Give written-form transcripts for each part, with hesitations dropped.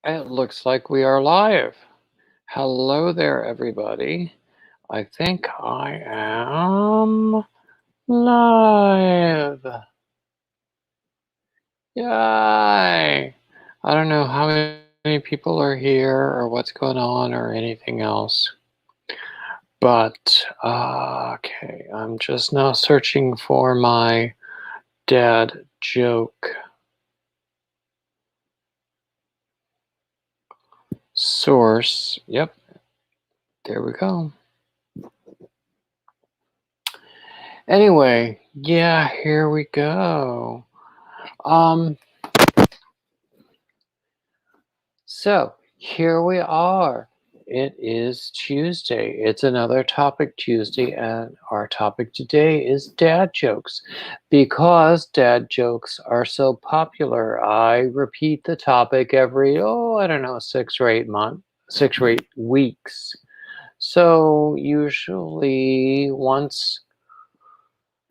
It looks like we are live. Hello there, everybody. I think I am live. Yay! I don't know how many people are here or what's going on or anything else. But, okay, I'm just now searching for my dad joke source. Yep, there we go. Anyway, yeah, here we go. So here we are. It is Tuesday. It's another Topic Tuesday, and our topic today is dad jokes. Because dad jokes are so popular, I repeat the topic every, I don't know, 6 or 8 weeks. So usually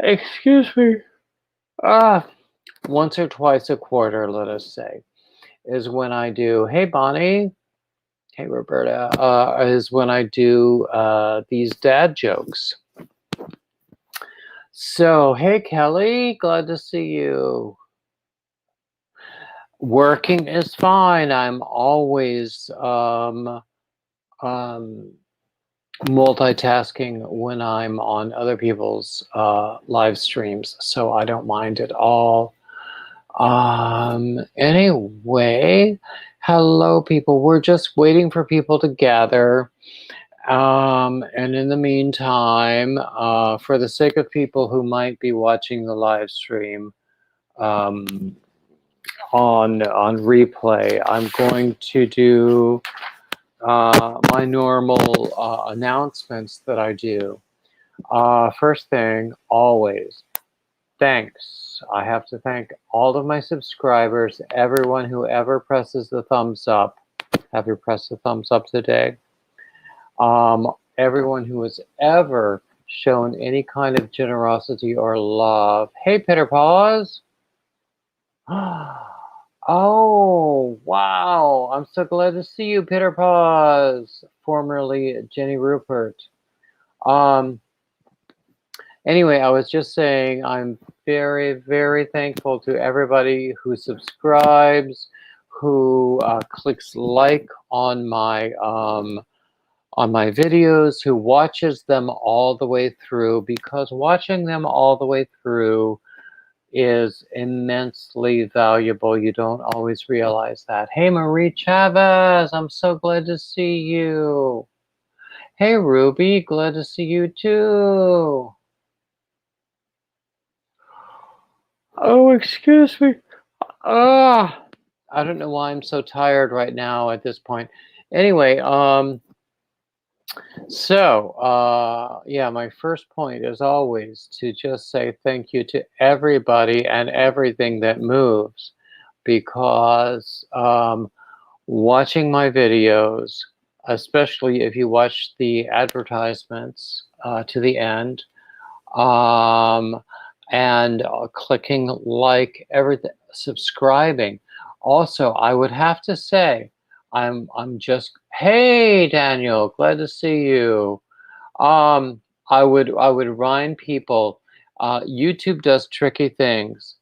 excuse me, once or twice a quarter, let us say, is when I do, hey Bonnie, hey Roberta, is when I do these dad jokes. So, hey Kelly, glad to see you. Working is fine. I'm always multitasking when I'm on other people's live streams, so I don't mind at all. Anyway, hello people. We're just waiting for people to gather. And in the meantime, for the sake of people who might be watching the live stream on replay, I'm going to do my normal announcements that I do. First thing, always, thanks. I have to thank all of my subscribers, everyone who ever presses the thumbs up. Have you pressed the thumbs up today? Everyone who has ever shown any kind of generosity or love. Hey, Peter Paws. Oh, wow. I'm so glad to see you, Peter Paws, formerly Jenny Rupert. Anyway, I was just saying I'm very, very thankful to everybody who subscribes, who clicks like on my videos, who watches them all the way through, because watching them all the way through is immensely valuable. You don't always realize that. Hey, Marie Chavez, I'm so glad to see you. Hey, Ruby, glad to see you too. Oh, excuse me. I don't know why I'm so tired right now at this point. Anyway, yeah, my first point is always to just say thank you to everybody and everything that moves, because watching my videos, especially if you watch the advertisements to the end, and clicking like, everything, subscribing. Also, I would have to say, I'm just, hey Daniel, glad to see you. I would remind people, YouTube does tricky things.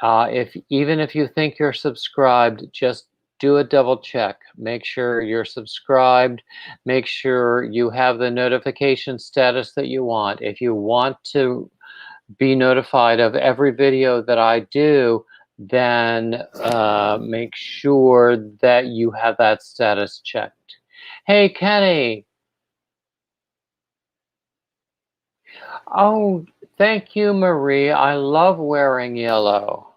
Even if you think you're subscribed, just do a double check. Make sure you're subscribed. Make sure you have the notification status that you want. If you want to be notified of every video that I do, then make sure that you have that status checked. Hey, Kenny. Oh, thank you, Marie. I love wearing yellow.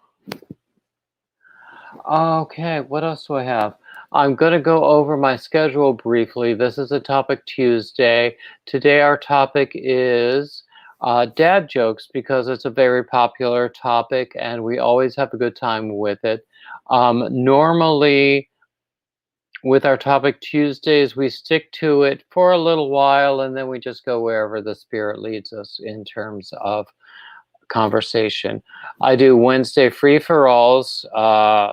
Okay, what else do I have? I'm going to go over my schedule briefly. This is a Topic Tuesday. Today our topic is dad jokes, because it's a very popular topic and we always have a good time with it. Normally, with our Topic Tuesdays, we stick to it for a little while and then we just go wherever the spirit leads us in terms of conversation. I do Wednesday free-for-alls,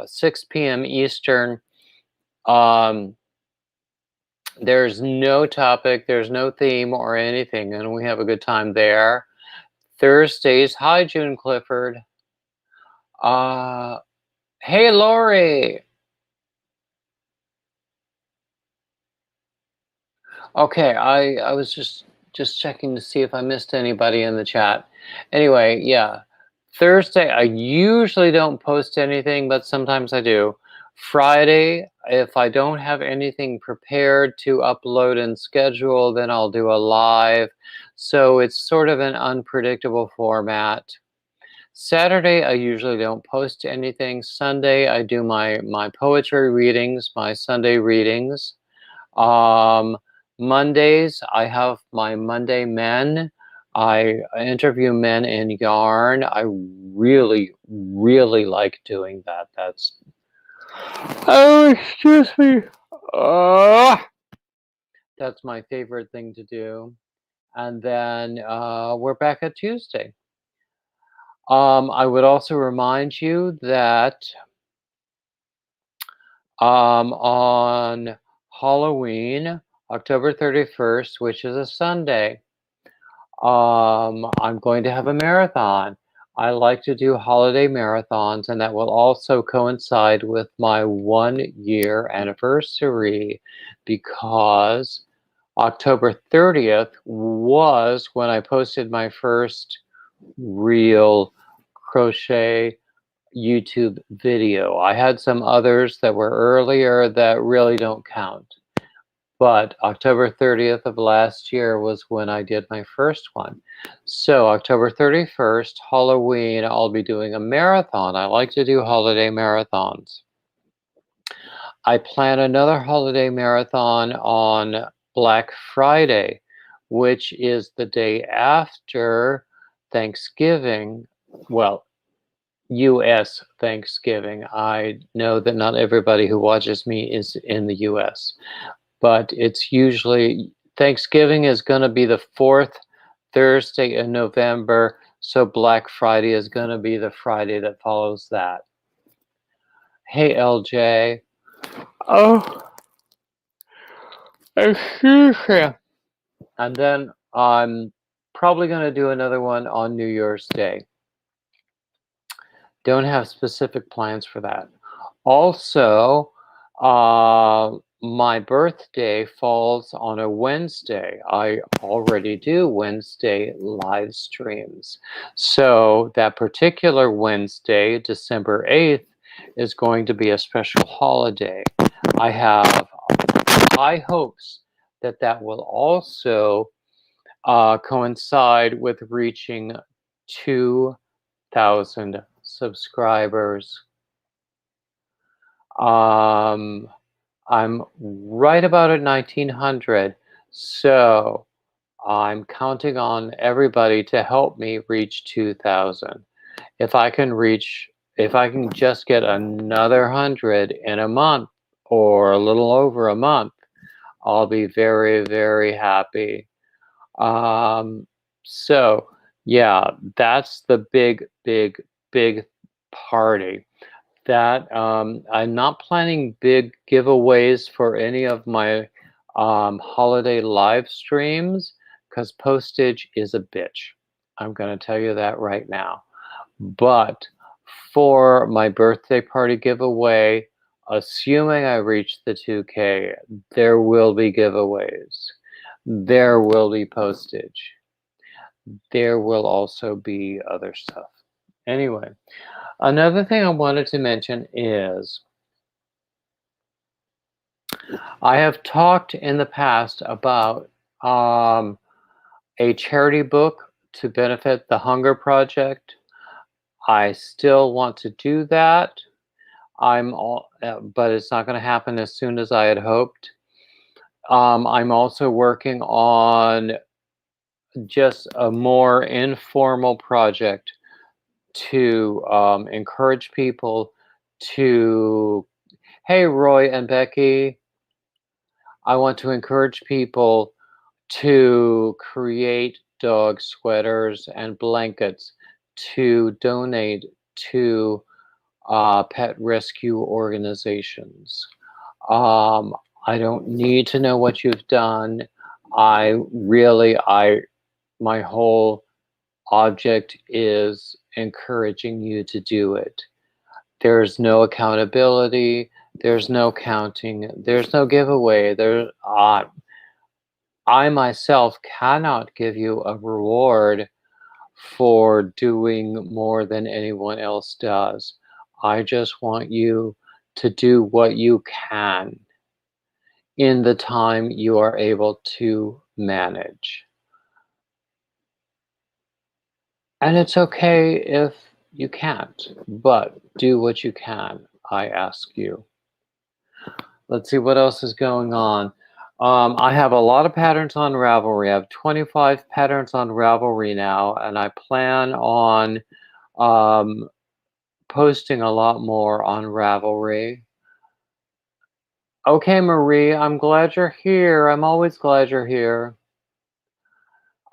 6 p.m. Eastern, Um, there's no topic, there's no theme or anything, and we have a good time there. Thursdays, hi June Clifford. Uh, hey Lori. Okay, I was just checking to see if I missed anybody in the chat. Anyway, yeah. Thursday, I usually don't post anything, but sometimes I do. Friday, if I don't have anything prepared to upload and schedule, then I'll do a live. So it's sort of an unpredictable format. Saturday, I usually don't post anything. Sunday, I do my poetry readings, my Sunday readings. Um, Mondays, I have my Monday Men. I interview men in yarn. I really, really like doing that. Oh, excuse me. That's my favorite thing to do. And then we're back at Tuesday. I would also remind you that on Halloween, October 31st, which is a Sunday, I'm going to have a marathon. I like to do holiday marathons, and that will also coincide with my 1 year anniversary because October 30th was when I posted my first real crochet YouTube video. I had some others that were earlier that really don't count. But October 30th of last year was when I did my first one. So October 31st, Halloween, I'll be doing a marathon. I like to do holiday marathons. I plan another holiday marathon on Black Friday, which is the day after Thanksgiving. Well, US Thanksgiving. I know that not everybody who watches me is in the US, but it's usually Thanksgiving is going to be the fourth Thursday in November, so Black Friday is going to be the Friday that follows that. Hey, LJ. Oh, excuse me. And then I'm probably going to do another one on New Year's Day. Don't have specific plans for that. Also, my birthday falls on a Wednesday. I already do Wednesday live streams. So that particular Wednesday, December 8th, is going to be a special holiday. I have high hopes that that will also coincide with reaching 2,000 subscribers. I'm right about at 1900, so I'm counting on everybody to help me reach 2000. If I can just get another 100 in a month or a little over a month, I'll be very, very happy. So yeah, that's the big, big, big party. That I'm not planning big giveaways for any of my holiday live streams because postage is a bitch. I'm going to tell you that right now. But for my birthday party giveaway, assuming I reach the 2K, there will be giveaways. There will be postage. There will also be other stuff. Anyway, another thing I wanted to mention is I have talked in the past about a charity book to benefit the Hunger Project. I still want to do that. But it's not going to happen as soon as I had hoped. I'm also working on just a more informal project to encourage people to, hey, Roy and Becky, I want to encourage people to create dog sweaters and blankets to donate to pet rescue organizations. Um, I don't need to know what you've done. I my whole object is encouraging you to do it. There's no accountability. There's no counting. There's no giveaway. I myself cannot give you a reward for doing more than anyone else does. I just want you to do what you can in the time you are able to manage. And it's okay if you can't, but do what you can, I ask you. Let's see what else is going on. I have a lot of patterns on Ravelry. I have 25 patterns on Ravelry now, and I plan on um, posting a lot more on Ravelry. Okay, Marie, I'm glad you're here. I'm always glad you're here.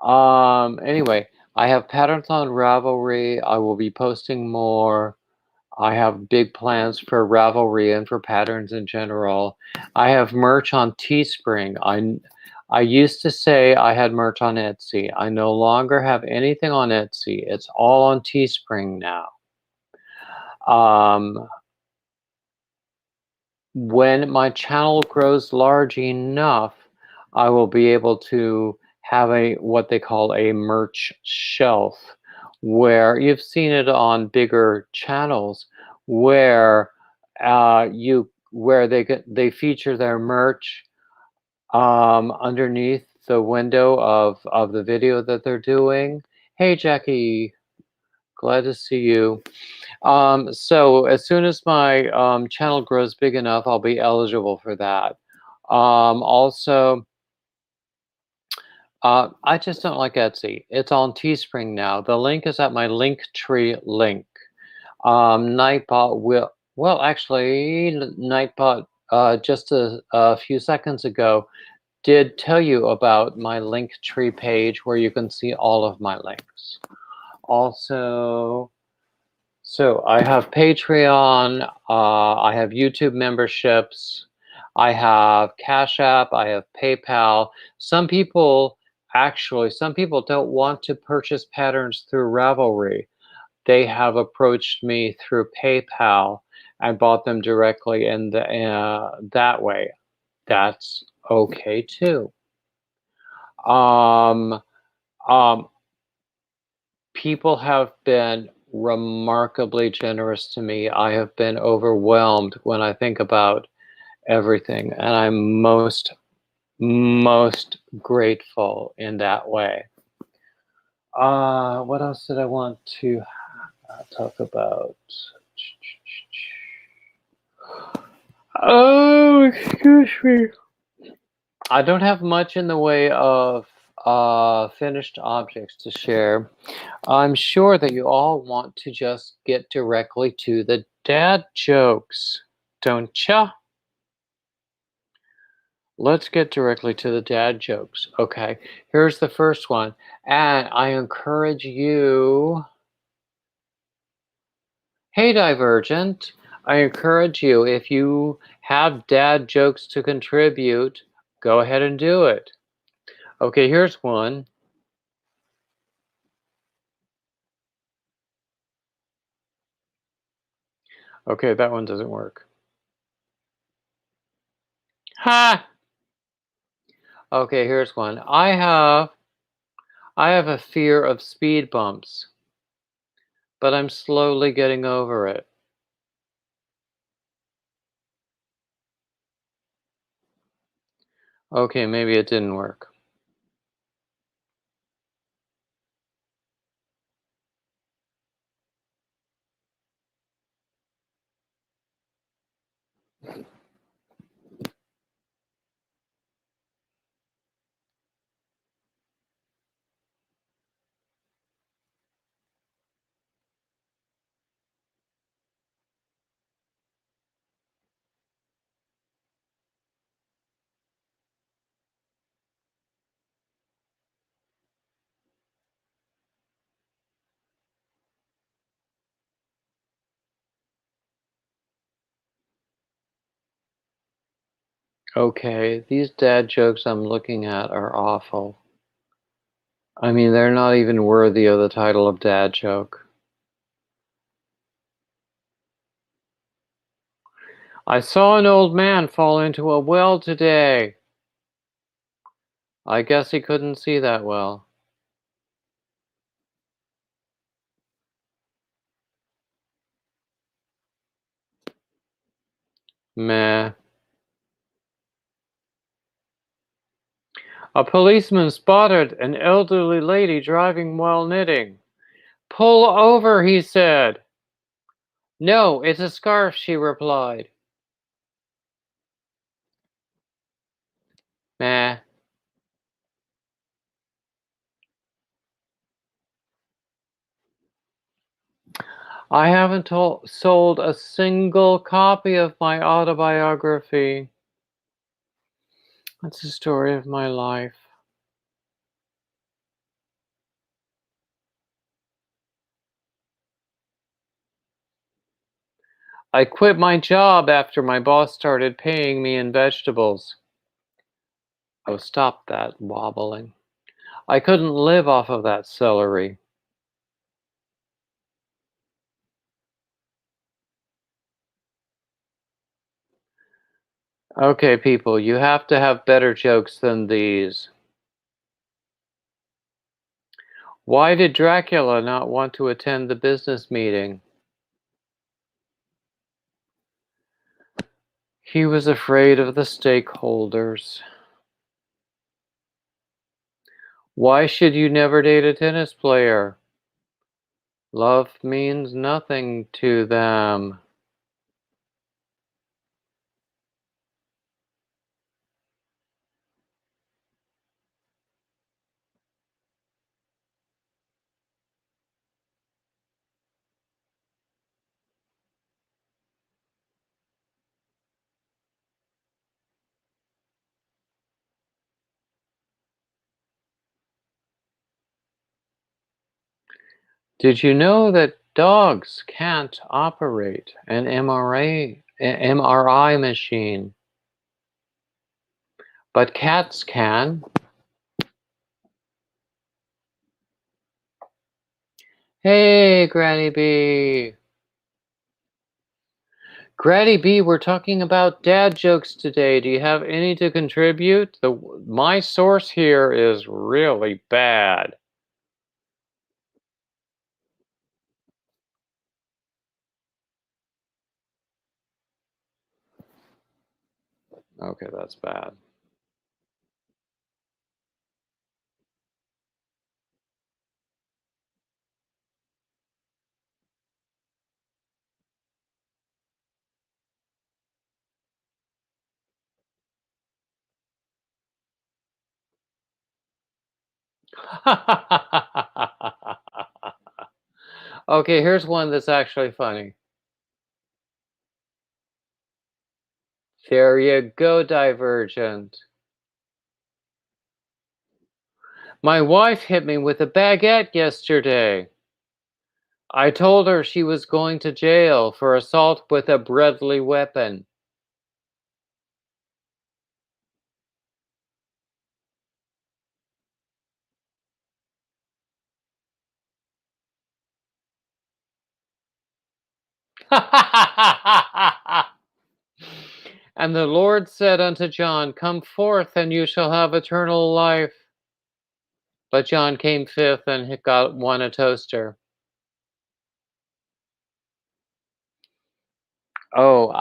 Anyway, I have patterns on Ravelry. I will be posting more. I have big plans for Ravelry and for patterns in general. I have merch on Teespring. I used to say I had merch on Etsy. I no longer have anything on Etsy. It's all on Teespring now. Um, when my channel grows large enough, I will be able to have a what they call a merch shelf, where you've seen it on bigger channels, where they feature their merch underneath the window of the video that they're doing. Hey Jackie, glad to see you. So as soon as my channel grows big enough, I'll be eligible for that. Also, I just don't like Etsy. It's on Teespring now. The link is at my Linktree link. Nightbot well, actually, Nightbot just a few seconds ago did tell you about my Linktree page where you can see all of my links. Also, so I have Patreon, I have YouTube memberships, I have Cash App, I have PayPal. Some people don't want to purchase patterns through Ravelry. They have approached me through PayPal and bought them directly in that way. That's okay too. Um, um, People have been remarkably generous to me. I have been overwhelmed when I think about everything, and I'm most grateful in that way. What else did I want to talk about? Oh, excuse me. I don't have much in the way of finished objects to share. I'm sure that you all want to just get directly to the dad jokes, don't ya? Let's get directly to the dad jokes. Okay, here's the first one. And I encourage you. Hey, Divergent. I encourage you, if you have dad jokes to contribute, go ahead and do it. Okay, here's one. Okay, that one doesn't work. Ha! Okay, here's one. I have a fear of speed bumps, but I'm slowly getting over it. Okay, maybe it didn't work. Okay, these dad jokes I'm looking at are awful. I mean, they're not even worthy of the title of dad joke. I saw an old man fall into a well today. I guess he couldn't see that well. Meh. A policeman spotted an elderly lady driving while knitting. Pull over, he said. No, it's a scarf, she replied. Meh. I haven't sold a single copy of my autobiography. That's the story of my life. I quit my job after my boss started paying me in vegetables. Oh, stop that wobbling. I couldn't live off of that celery. Okay, people, you have to have better jokes than these. Why did Dracula not want to attend the business meeting? He was afraid of the stakeholders. Why should you never date a tennis player? Love means nothing to them. Did you know that dogs can't operate an MRI machine, but cats can? Hey, Granny B. Granny B, we're talking about dad jokes today. Do you have any to contribute? My source here is really bad. Okay, that's bad. Okay, here's one that's actually funny. There you go, Divergent. My wife hit me with a baguette yesterday. I told her she was going to jail for assault with a deadly weapon. And the Lord said unto John, come forth, and you shall have eternal life. But John came fifth and won a toaster. Oh,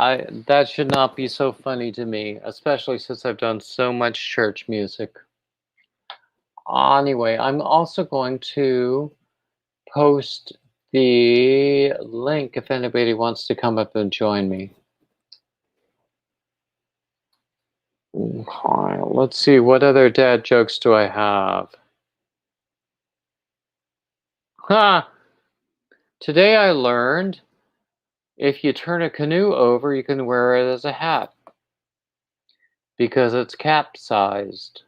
that should not be so funny to me, especially since I've done so much church music. Anyway, I'm also going to post the link if anybody wants to come up and join me. Okay, let's see, what other dad jokes do I have? Ha! Today I learned if you turn a canoe over, you can wear it as a hat because it's capsized.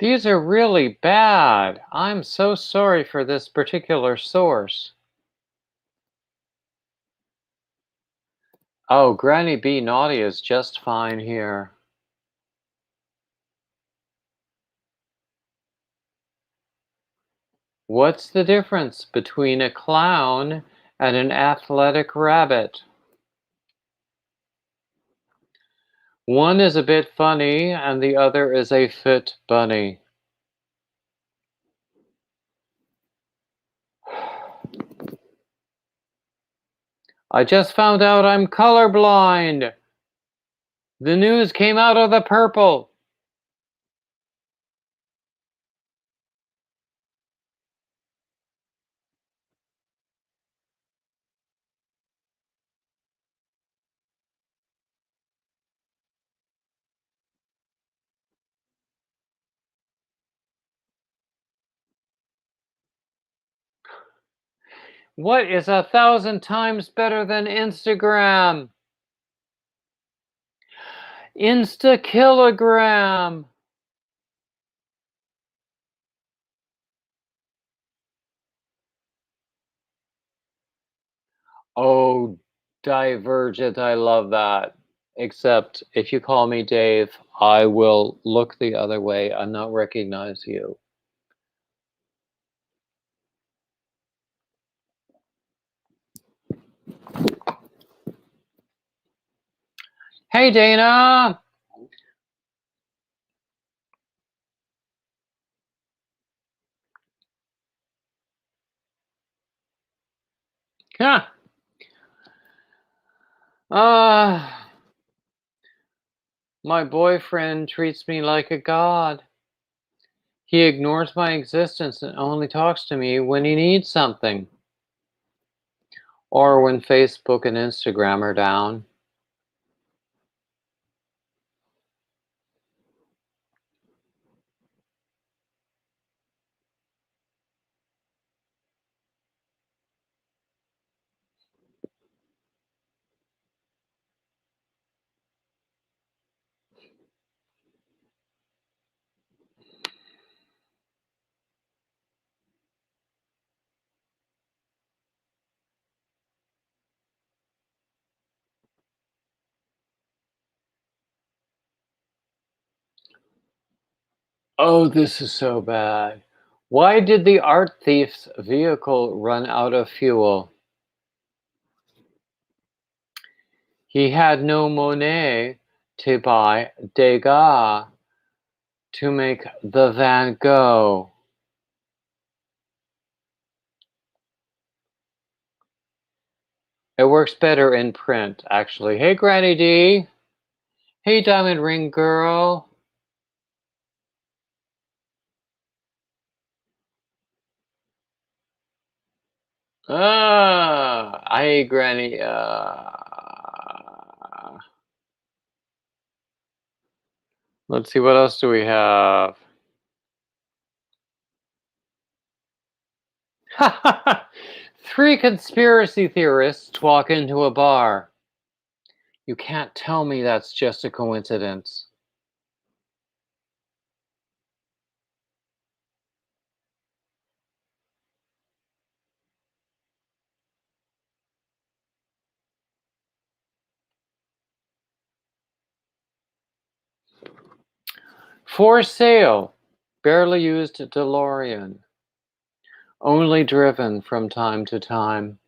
These are really bad. I'm so sorry for this particular source. Oh, Granny B Naughty is just fine here. What's the difference between a clown and an athletic rabbit? One is a bit funny and the other is a fit bunny. I just found out I'm colorblind. The news came out of the purple. What is 1,000 times better than Instagram? Insta-kilogram. Oh, Divergent, I love that. Except if you call me Dave, I will look the other way and not recognize you. Hey, Dana! Huh. My boyfriend treats me like a god. He ignores my existence and only talks to me when he needs something. Or when Facebook and Instagram are down. Oh, this is so bad. Why did the art thief's vehicle run out of fuel? He had no money to buy Degas to make the Van Gogh. It works better in print, actually. Hey, Granny D. Hey, Diamond Ring Girl. Hey, Granny. Let's see, what else do we have? Three conspiracy theorists walk into a bar. You can't tell me that's just a coincidence. For sale. Barely used DeLorean. Only driven from time to time.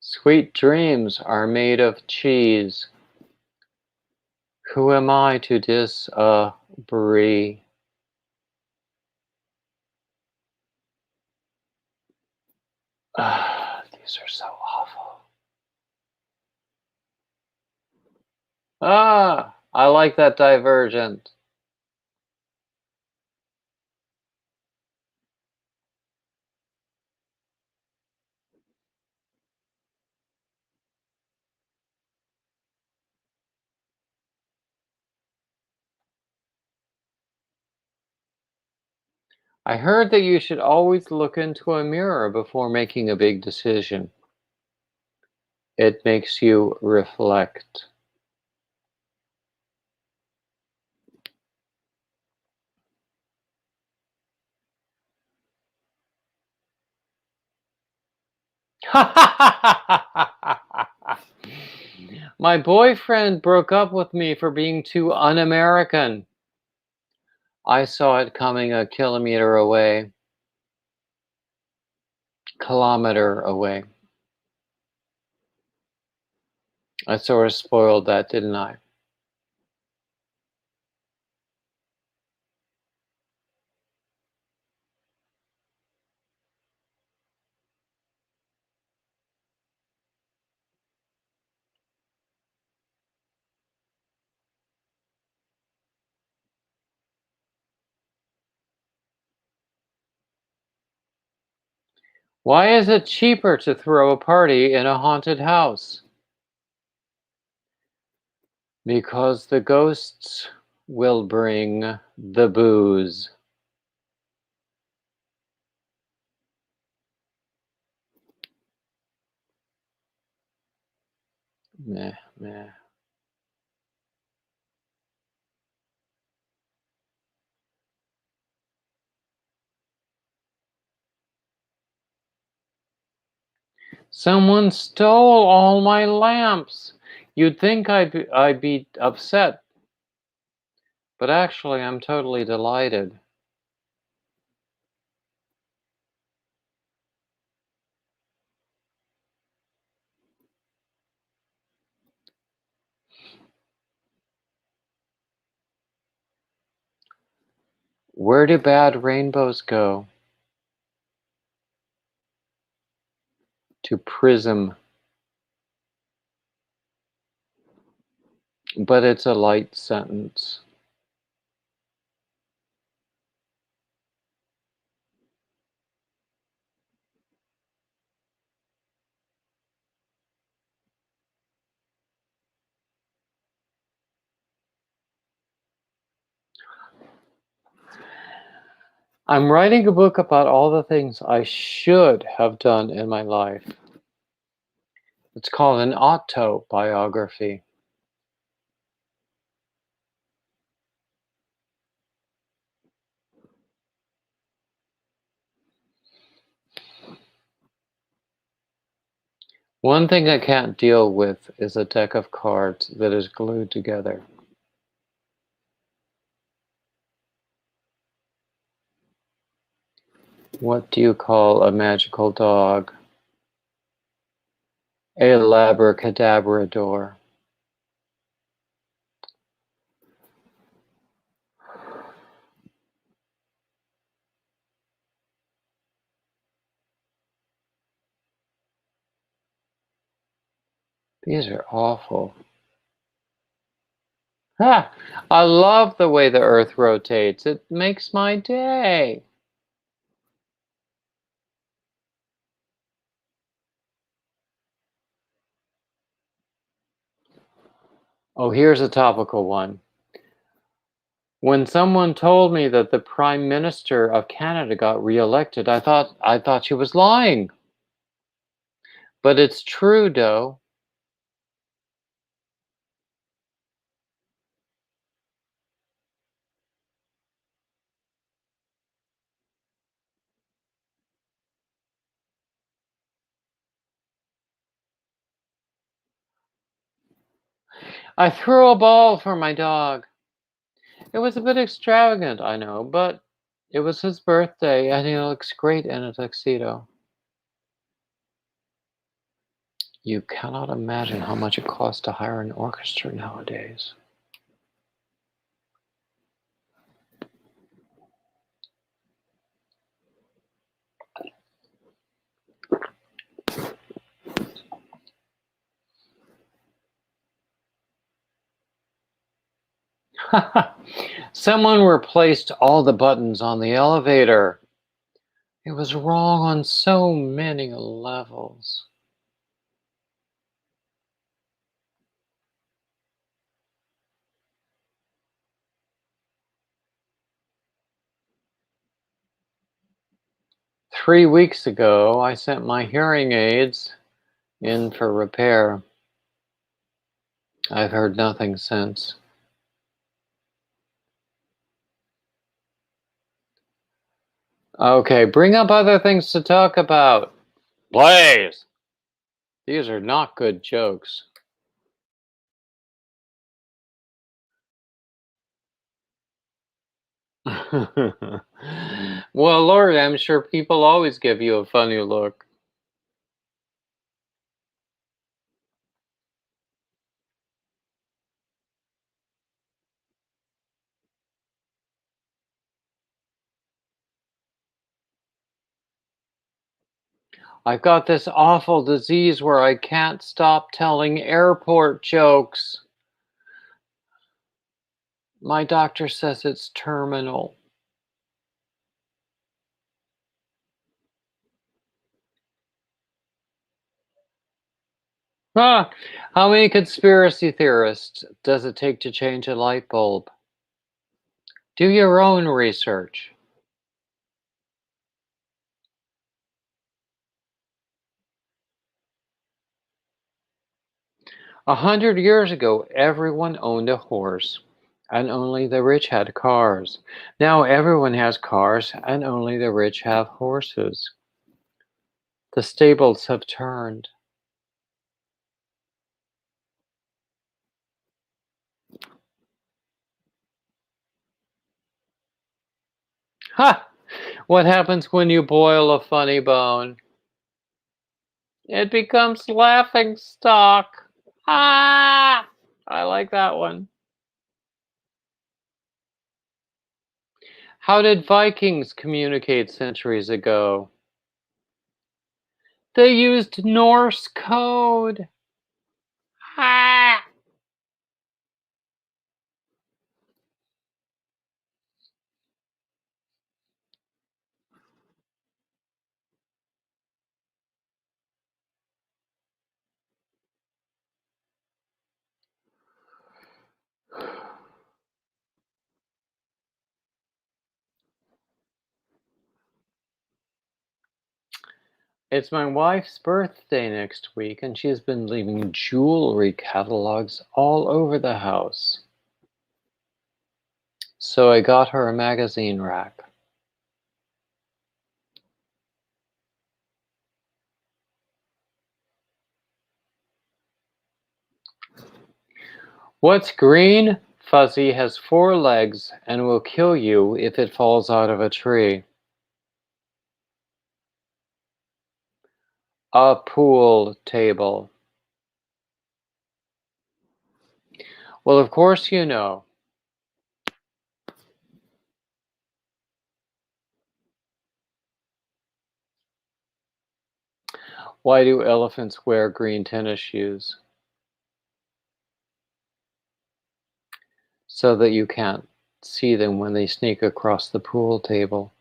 Sweet dreams are made of cheese. Who am I to disagree? These are so awful. I like that Divergent. I heard that you should always look into a mirror before making a big decision. It makes you reflect. My boyfriend broke up with me for being too un-American. I saw it coming a kilometer away. Kilometer away. I sort of spoiled that, didn't I? Why is it cheaper to throw a party in a haunted house? Because the ghosts will bring the booze. Meh, meh. Someone stole all my lamps. You'd think I'd be upset, but actually I'm totally delighted. Where do bad rainbows go? To prism. But it's a light sentence. I'm writing a book about all the things I should have done in my life. It's called an autobiography. One thing I can't deal with is a deck of cards that is glued together. What do you call a magical dog? A labracadabrador. These are awful. Ah, I love the way the earth rotates. It makes my day. Oh, here's a topical one. When someone told me that the Prime Minister of Canada got reelected, I thought she was lying. But it's Trudeau. I threw a ball for my dog. It was a bit extravagant, I know, but it was his birthday and he looks great in a tuxedo. You cannot imagine how much it costs to hire an orchestra nowadays. Someone replaced all the buttons on the elevator. It was wrong on so many levels. 3 weeks ago, I sent my hearing aids in for repair. I've heard nothing since. Okay, bring up other things to talk about. Please! These are not good jokes. Well, Lord, I'm sure people always give you a funny look. I've got this awful disease where I can't stop telling airport jokes. My doctor says it's terminal. Ah, how many conspiracy theorists does it take to change a light bulb? Do your own research. 100 years ago, everyone owned a horse, and only the rich had cars. Now everyone has cars, and only the rich have horses. The stables have turned. Ha! What happens when you boil a funny bone? It becomes laughing stock. Ah! I like that one. How did Vikings communicate centuries ago? They used Norse code. Ah! It's my wife's birthday next week, and she's been leaving jewelry catalogs all over the house. So I got her a magazine rack. What's green? Fuzzy has 4 legs and will kill you if it falls out of a tree. A pool table. Well, of course you know. Why do elephants wear green tennis shoes? So that you can't see them when they sneak across the pool table.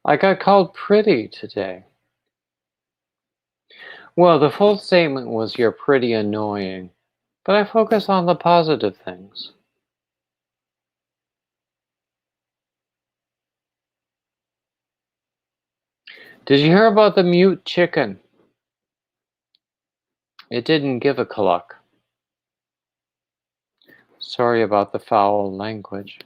I got called pretty today. Well, the full statement was you're pretty annoying, but I focus on the positive things. Did you hear about the mute chicken? It didn't give a cluck. Sorry about the foul language.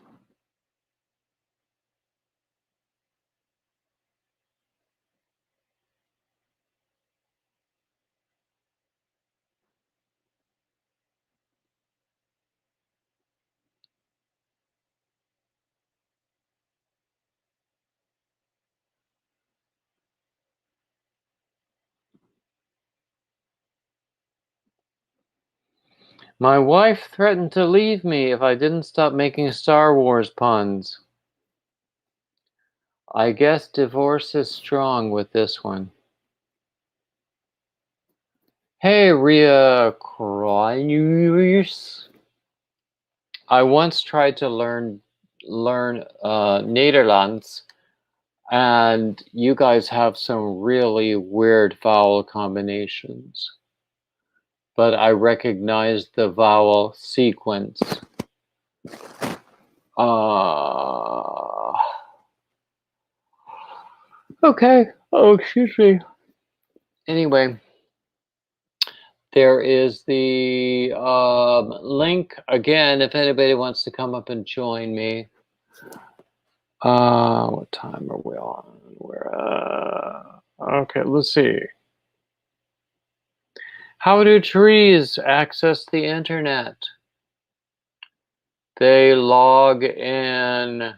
My wife threatened to leave me if I didn't stop making Star Wars puns. I guess divorce is strong with this one. Hey, Ria Kruijs. I once tried to learn Nederlands, and you guys have some really weird vowel combinations. But I recognized the vowel sequence. Okay. Oh, excuse me. Anyway, there is the link again if anybody wants to come up and join me. What time are we on? Okay, let's see. How do trees access the internet? They log in.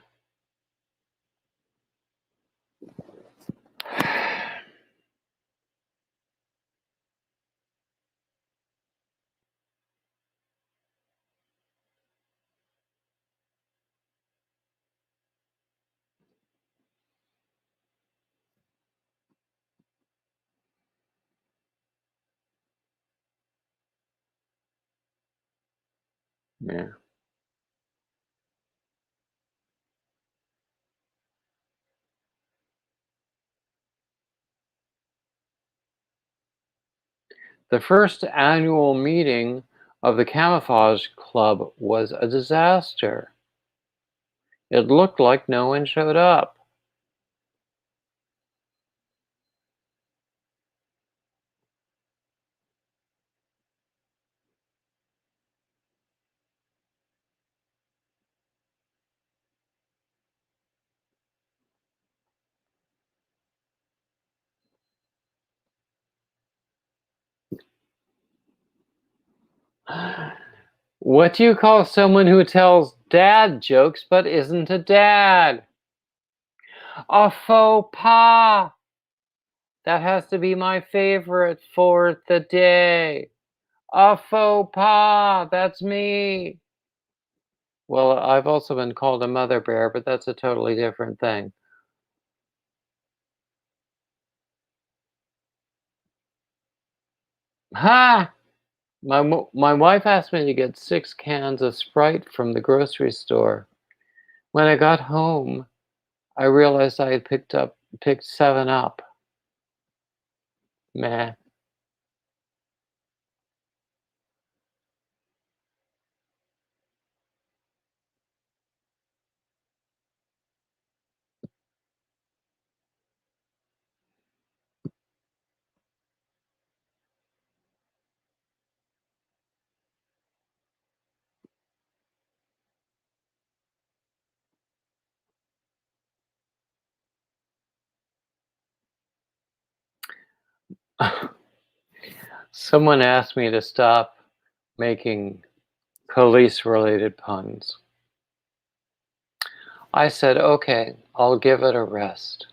Yeah. The first annual meeting of the Camouflage Club was a disaster. It looked like no one showed up. What do you call someone who tells dad jokes but isn't a dad? A faux pas. That has to be my favorite for the day. A faux pas. That's me. Well, I've also been called a mother bear, but that's a totally different thing. Ha! My wife asked me to get 6 cans of Sprite from the grocery store. When I got home, I realized I had picked 7 up. Meh. Someone asked me to stop making police-related puns. I said, okay, I'll give it a rest.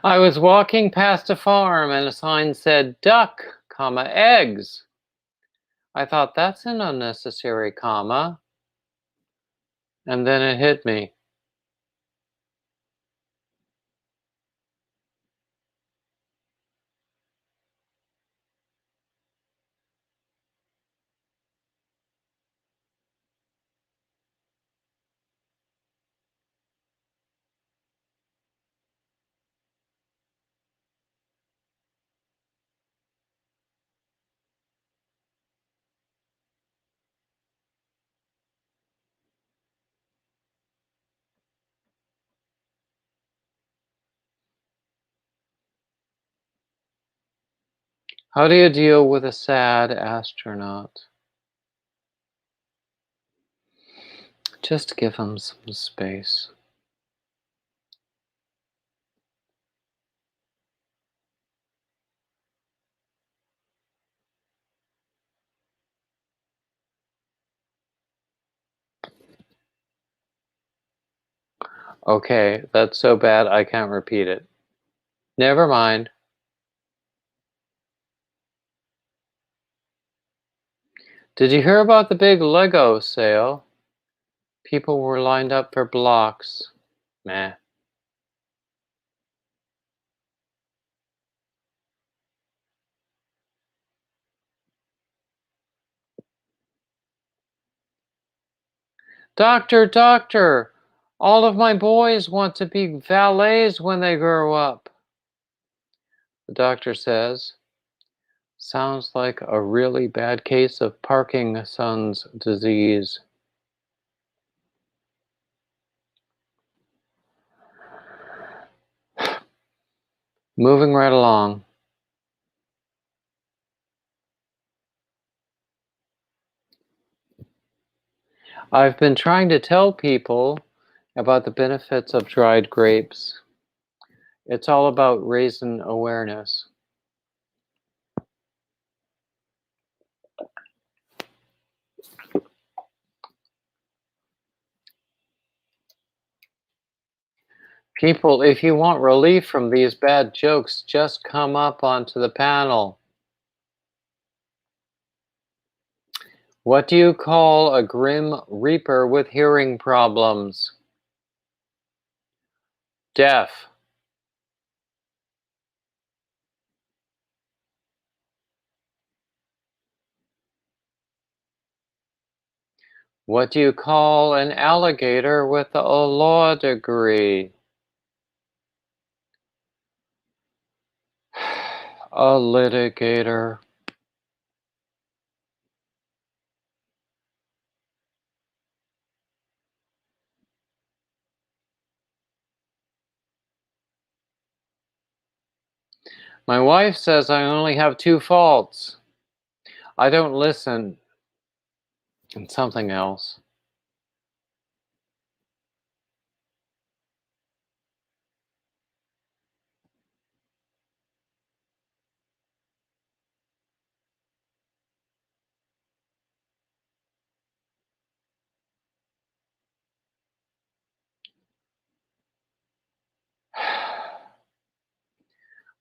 I was walking past a farm and a sign said duck, comma, eggs. I thought that's an unnecessary comma. And then it hit me. How do you deal with a sad astronaut? Just give him some space. Okay, that's so bad I can't repeat it. Never mind. Did you hear about the big Lego sale? People were lined up for blocks. Meh. Doctor, doctor, all of my boys want to be valets when they grow up. The doctor says, sounds like a really bad case of Parkinson's disease. Moving right along. I've been trying to tell people about the benefits of dried grapes. It's all about raising awareness. People, if you want relief from these bad jokes, just come up onto the panel. What do you call a grim reaper with hearing problems? Deaf. What do you call an alligator with a law degree? A litigator. My wife says I only have two faults. I don't listen, and something else.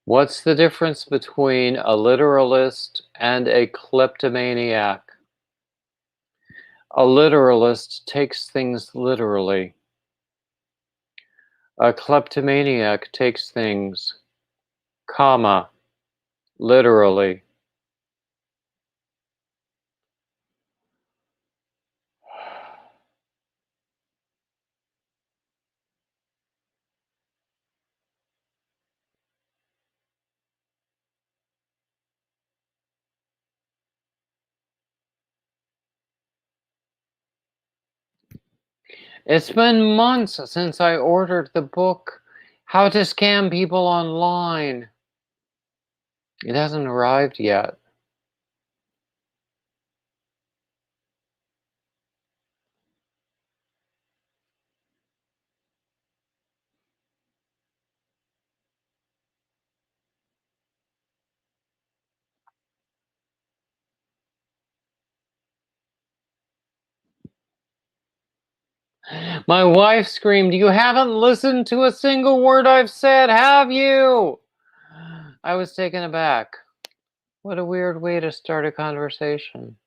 What's the difference between a literalist and a kleptomaniac? A literalist takes things literally. A kleptomaniac takes things, comma, literally. It's been months since I ordered the book, How to Scam People Online. It hasn't arrived yet. My wife screamed, "You haven't listened to a single word I've said, have you?" I was taken aback. What a weird way to start a conversation.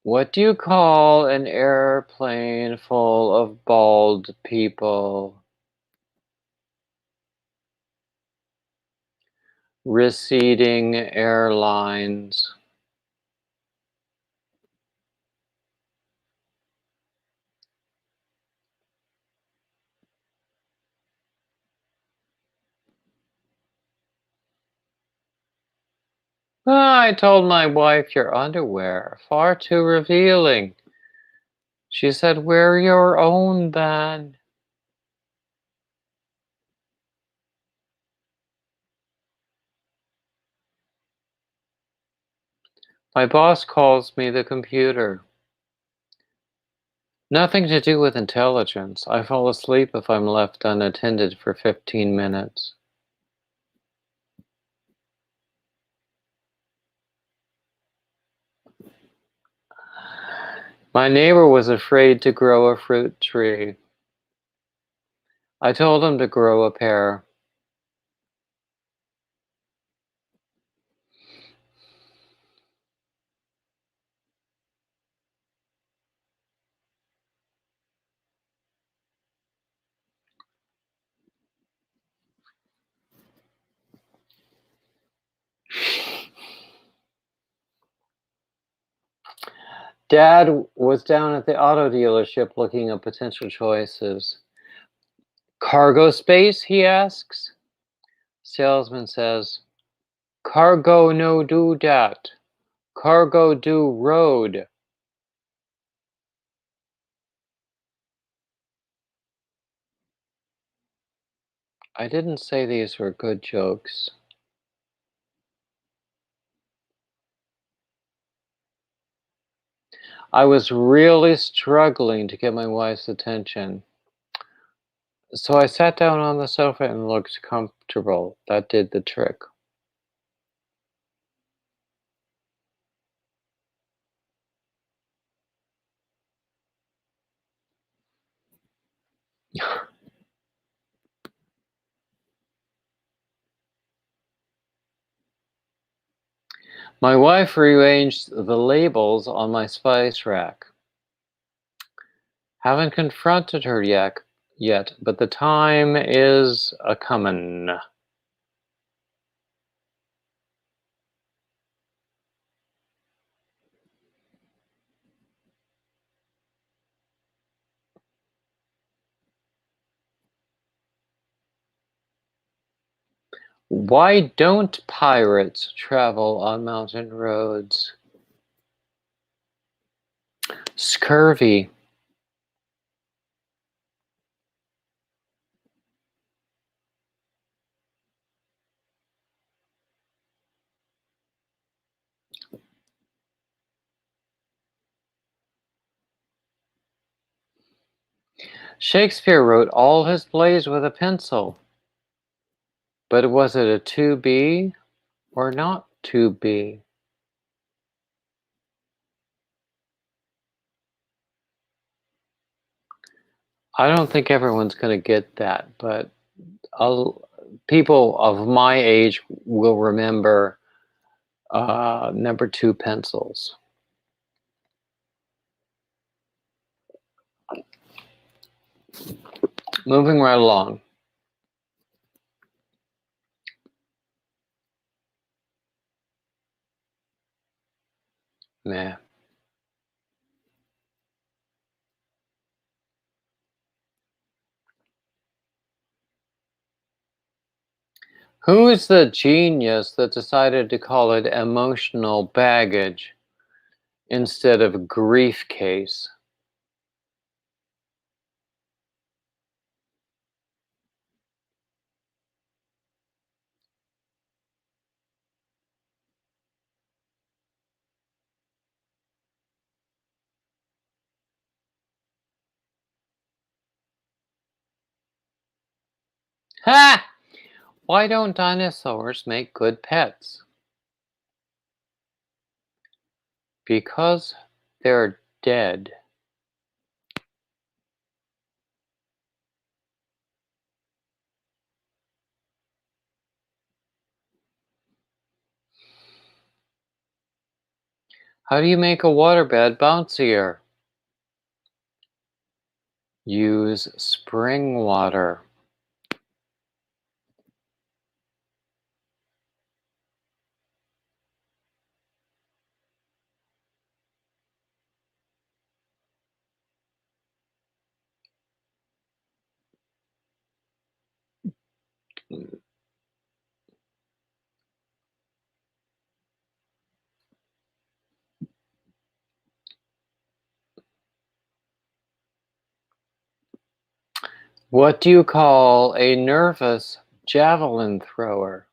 What do you call an airplane full of bald people? Receding airlines. I told my wife your underwear, far too revealing. She said, wear your own then. My boss calls me the computer. Nothing to do with intelligence. I fall asleep if I'm left unattended for 15 minutes. My neighbor was afraid to grow a fruit tree. I told him to grow a pear. Dad was down at the auto dealership looking at potential choices. Cargo space, he asks. Salesman says, cargo no do dat. Cargo do road. I didn't say these were good jokes. I was really struggling to get my wife's attention. So I sat down on the sofa and looked comfortable. That did the trick. My wife rearranged the labels on my spice rack. Haven't confronted her yet, but the time is a-comin'. Why don't pirates travel on mountain roads? Scurvy. Shakespeare wrote all his plays with a pencil. But was it a to be or not to be? I don't think everyone's going to get that, but people of my age will remember number 2 pencils. Moving right along. Meh. Who is the genius that decided to call it emotional baggage instead of grief case? Ha! Why don't dinosaurs make good pets? Because they're dead. How do you make a waterbed bouncier? Use spring water. What do you call a nervous javelin thrower?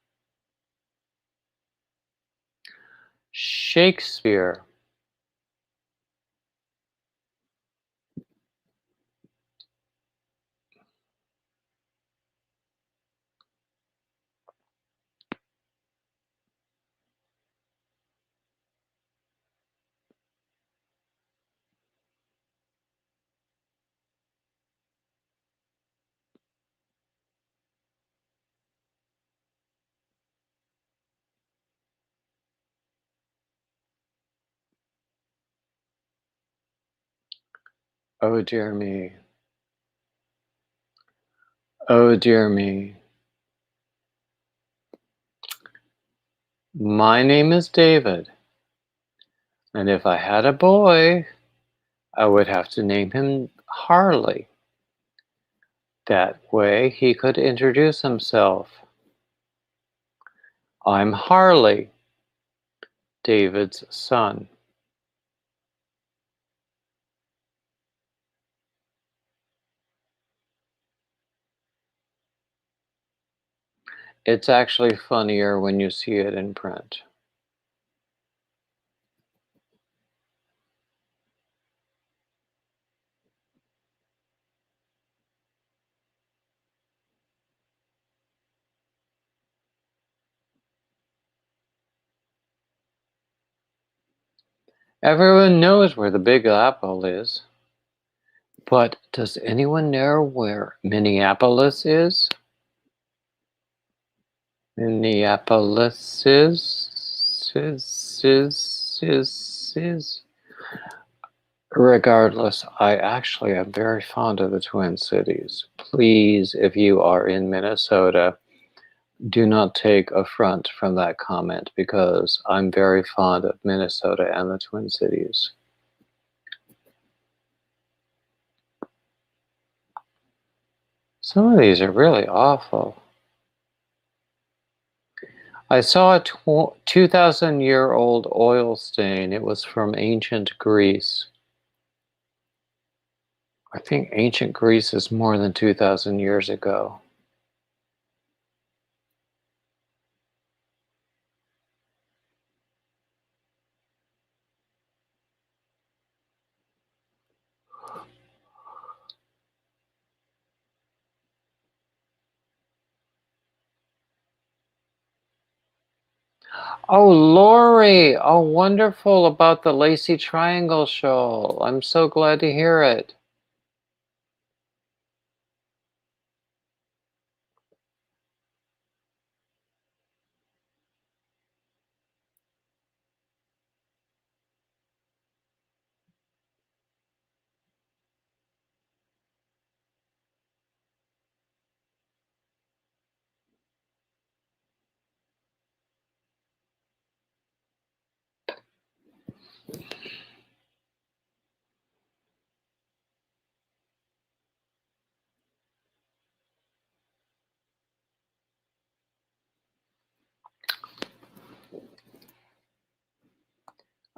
Shakespeare. Oh dear me. Oh dear me. My name is David, and if I had a boy, I would have to name him Harley. That way he could introduce himself. I'm Harley, David's son. It's actually funnier when you see it in print. Everyone knows where the Big Apple is. But does anyone know where Minneapolis is? Minneapolis is. Regardless, I actually am very fond of the Twin Cities. Please, if you are in Minnesota, do not take affront from that comment because I'm very fond of Minnesota and the Twin Cities. Some of these are really awful. I saw a 2,000-year-old oil stain. It was from ancient Greece. I think ancient Greece is more than 2,000 years ago. Oh, Lori! Oh, wonderful about the lacy triangle shawl. I'm so glad to hear it.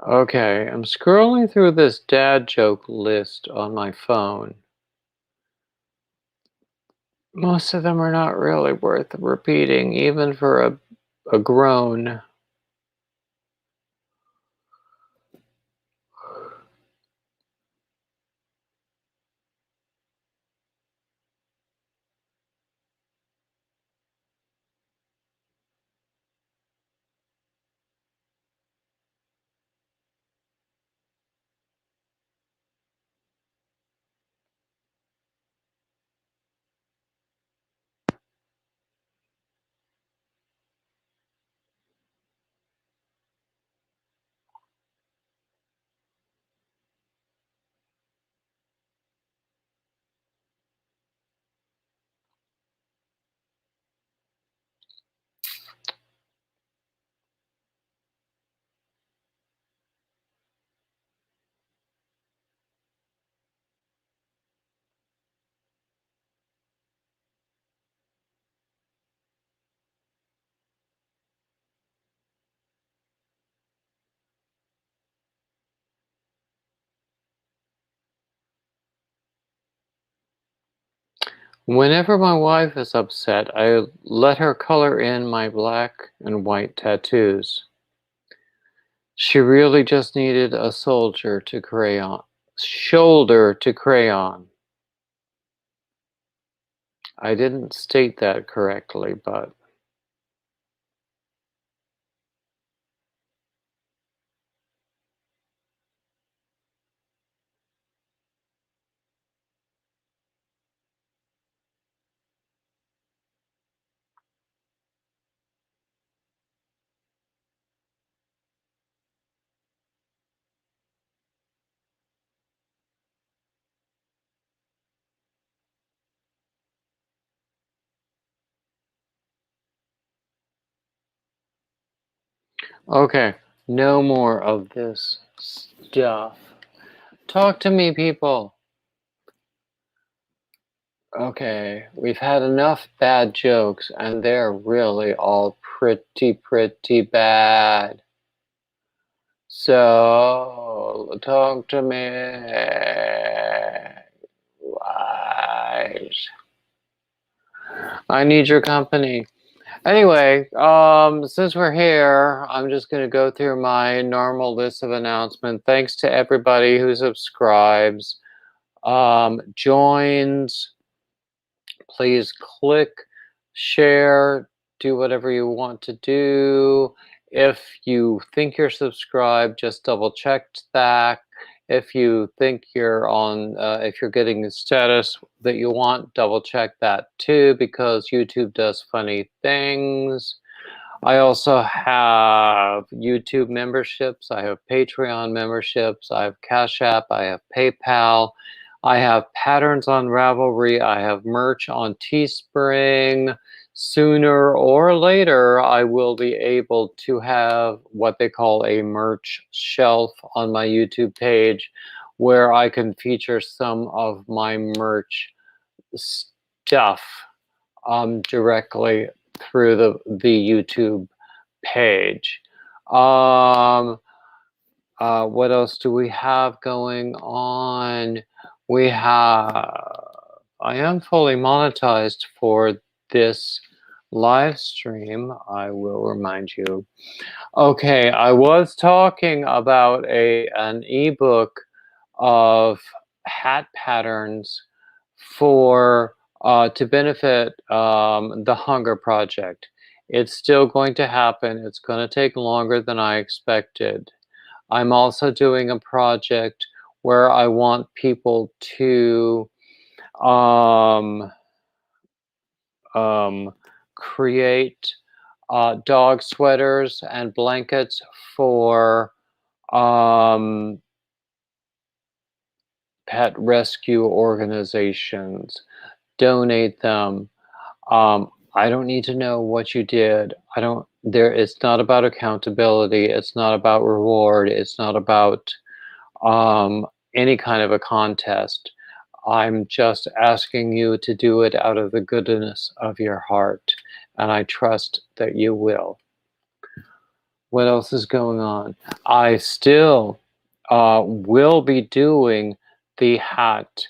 Okay, I'm scrolling through this dad joke list on my phone. Most of them are not really worth repeating, even for a grown. Whenever my wife is upset, I let her color in my black and white tattoos. She really just needed a soldier to crayon. Shoulder to crayon. I didn't state that correctly, but okay, no more of this stuff. Talk to me, people. Okay, we've had enough bad jokes, and they're really all pretty bad. So, talk to me. Wise. I need your company. Anyway, since we're here, I'm just going to go through my normal list of announcements. Thanks to everybody who subscribes, joins. Please click, share, do whatever you want to do. If you think you're subscribed, just double check that. If you think you're on, if you're getting the status that you want, double check that too, because YouTube does funny things. I also have YouTube memberships. I have Patreon memberships. I have Cash App. I have PayPal. I have Patterns on Ravelry. I have merch on Teespring. Sooner or later, I will be able to have what they call a merch shelf on my YouTube page where I can feature some of my merch stuff directly through the YouTube page. What else do we have going on? We have, I am fully monetized for this live stream, I will remind you. Okay, I was talking about an ebook of hat patterns for to benefit the Hunger Project. It's still going to happen. It's going to take longer than I expected. I'm also doing a project where I want people to um, create dog sweaters and blankets for um, pet rescue organizations. Donate them. I don't need to know what you did. I don't, there, it's not about accountability. It's not about reward. It's not about any kind of a contest. I'm just asking you to do it out of the goodness of your heart. And I trust that you will. What else is going on? I still will be doing the hat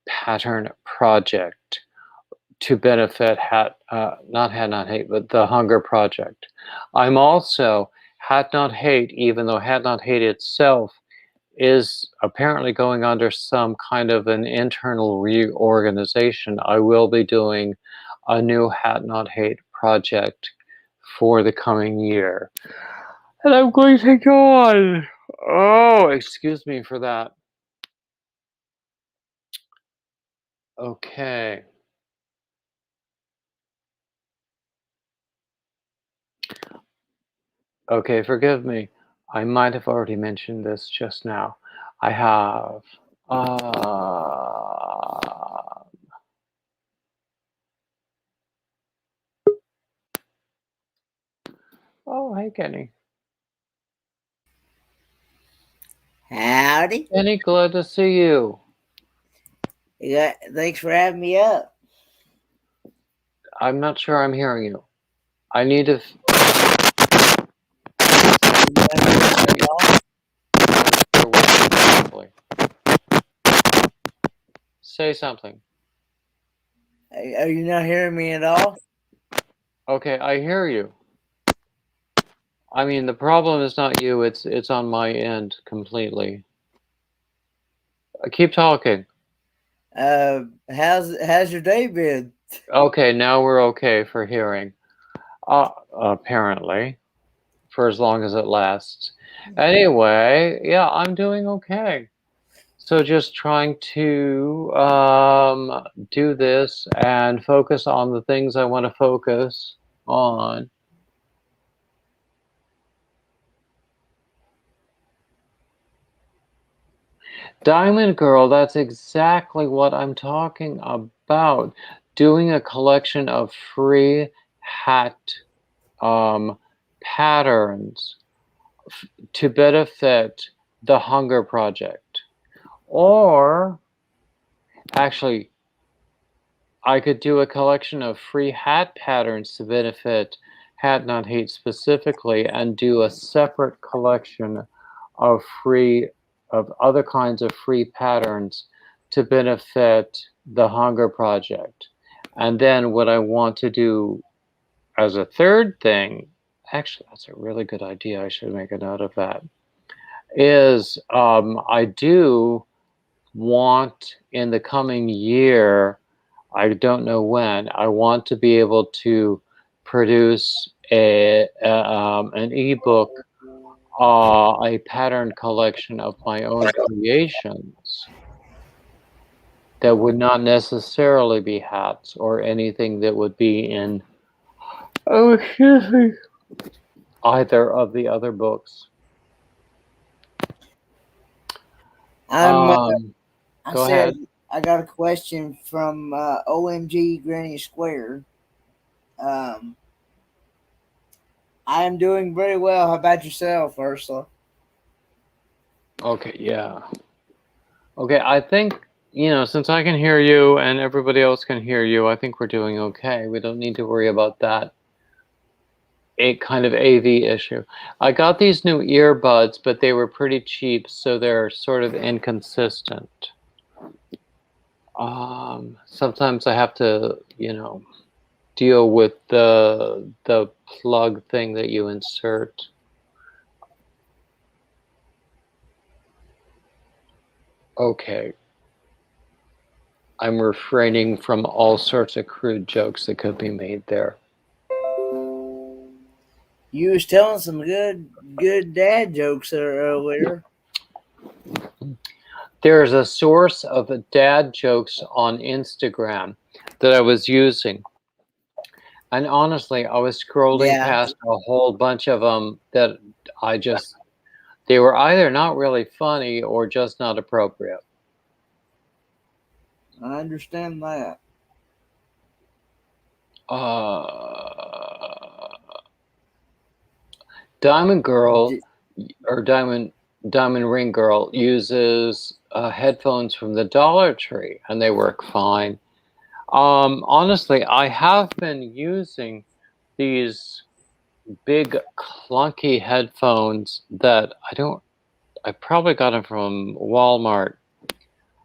pattern project to benefit not Hat Not Hate, but the Hunger Project. I'm also Hat Not Hate, even though Hat Not Hate itself is apparently going under some kind of an internal reorganization. I will be doing a new Hat Not Hate project for the coming year. And I'm going to go on. Oh, excuse me for that. Okay. Okay, forgive me. I might have already mentioned this just now. I have oh, hey Kenny. Howdy. Kenny, glad to see you. Thanks for having me up. I'm not sure I'm hearing you. I need to say something. Are you not hearing me at all? Okay, I hear you. I mean, the problem is not you, it's on my end completely. Keep talking. How's your day been? Okay, now we're okay for hearing. Apparently, for as long as it lasts. Anyway, yeah, I'm doing okay. So just trying to do this and focus on the things I want to focus on. Diamond Girl, that's exactly what I'm talking about. Doing a collection of free hat patterns to benefit the Hunger Project. Or, actually, I could do a collection of free hat patterns to benefit Hat Not Hate specifically, and do a separate collection of other kinds of free patterns to benefit the Hunger Project. And then what I want to do as a third thing, actually, that's a really good idea. I should make a note of that. Is I do want in the coming year, I don't know when, I want to be able to produce an ebook, a pattern collection of my own creations that would not necessarily be hats or anything that would be in, oh, excuse me, either of the other books. I'm. I Go said ahead. I got a question from OMG Granny Square. Um, I am doing very well. How about yourself, Ursula? Okay, yeah. Okay, I think, since I can hear you and everybody else can hear you, I think we're doing okay. We don't need to worry about that kind of AV issue. I got these new earbuds, but they were pretty cheap, so they're sort of inconsistent. Sometimes I have to, deal with the plug thing that you insert. Okay. I'm refraining from all sorts of crude jokes that could be made there. You was telling some good dad jokes earlier. There's a source of dad jokes on Instagram that I was using. And honestly, I was scrolling Yeah, past a whole bunch of them that they were either not really funny or just not appropriate. I understand that. Diamond Girl D- or Diamond Ring Girl uses headphones from the Dollar Tree, and they work fine. Honestly, I have been using these big clunky headphones that I probably got them from Walmart,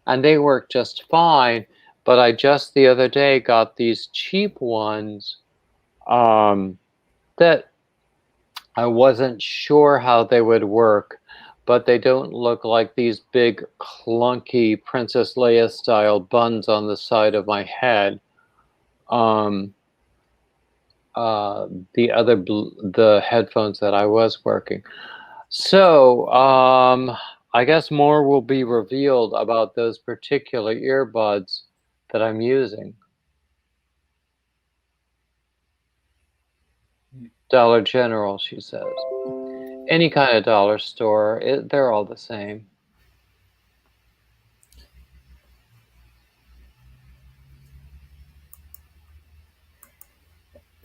and they work just fine. But I just the other day got these cheap ones that I wasn't sure how they would work, but they don't look like these big clunky Princess Leia style buns on the side of my head. Um, uh, the headphones that I was working. So, I guess more will be revealed about those particular earbuds that I'm using. Dollar General, she says. Any kind of dollar store, they're all the same.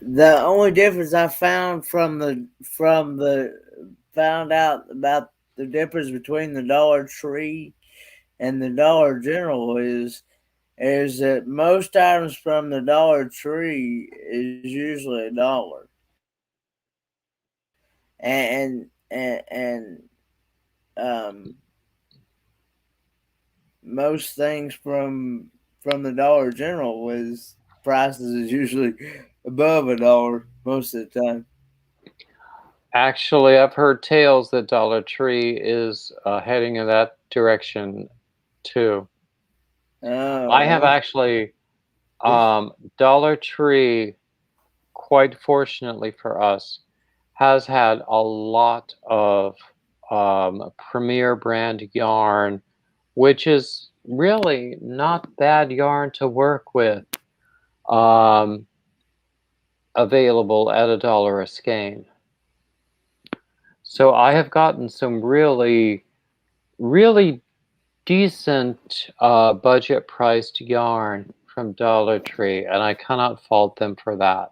the only difference I found from the found out about the difference between the Dollar Tree and the Dollar General is that most items from the Dollar Tree is usually $1, and most things from the Dollar General was prices is usually above $1 most of the time. Actually, I've heard tales that Dollar Tree is heading in that direction too. I have Oh, actually Dollar Tree, quite fortunately for us, has had a lot of premier brand yarn, which is really not bad yarn to work with, um, available at $1 a skein. So I have gotten some really, really decent budget priced yarn from Dollar Tree, and I cannot fault them for that.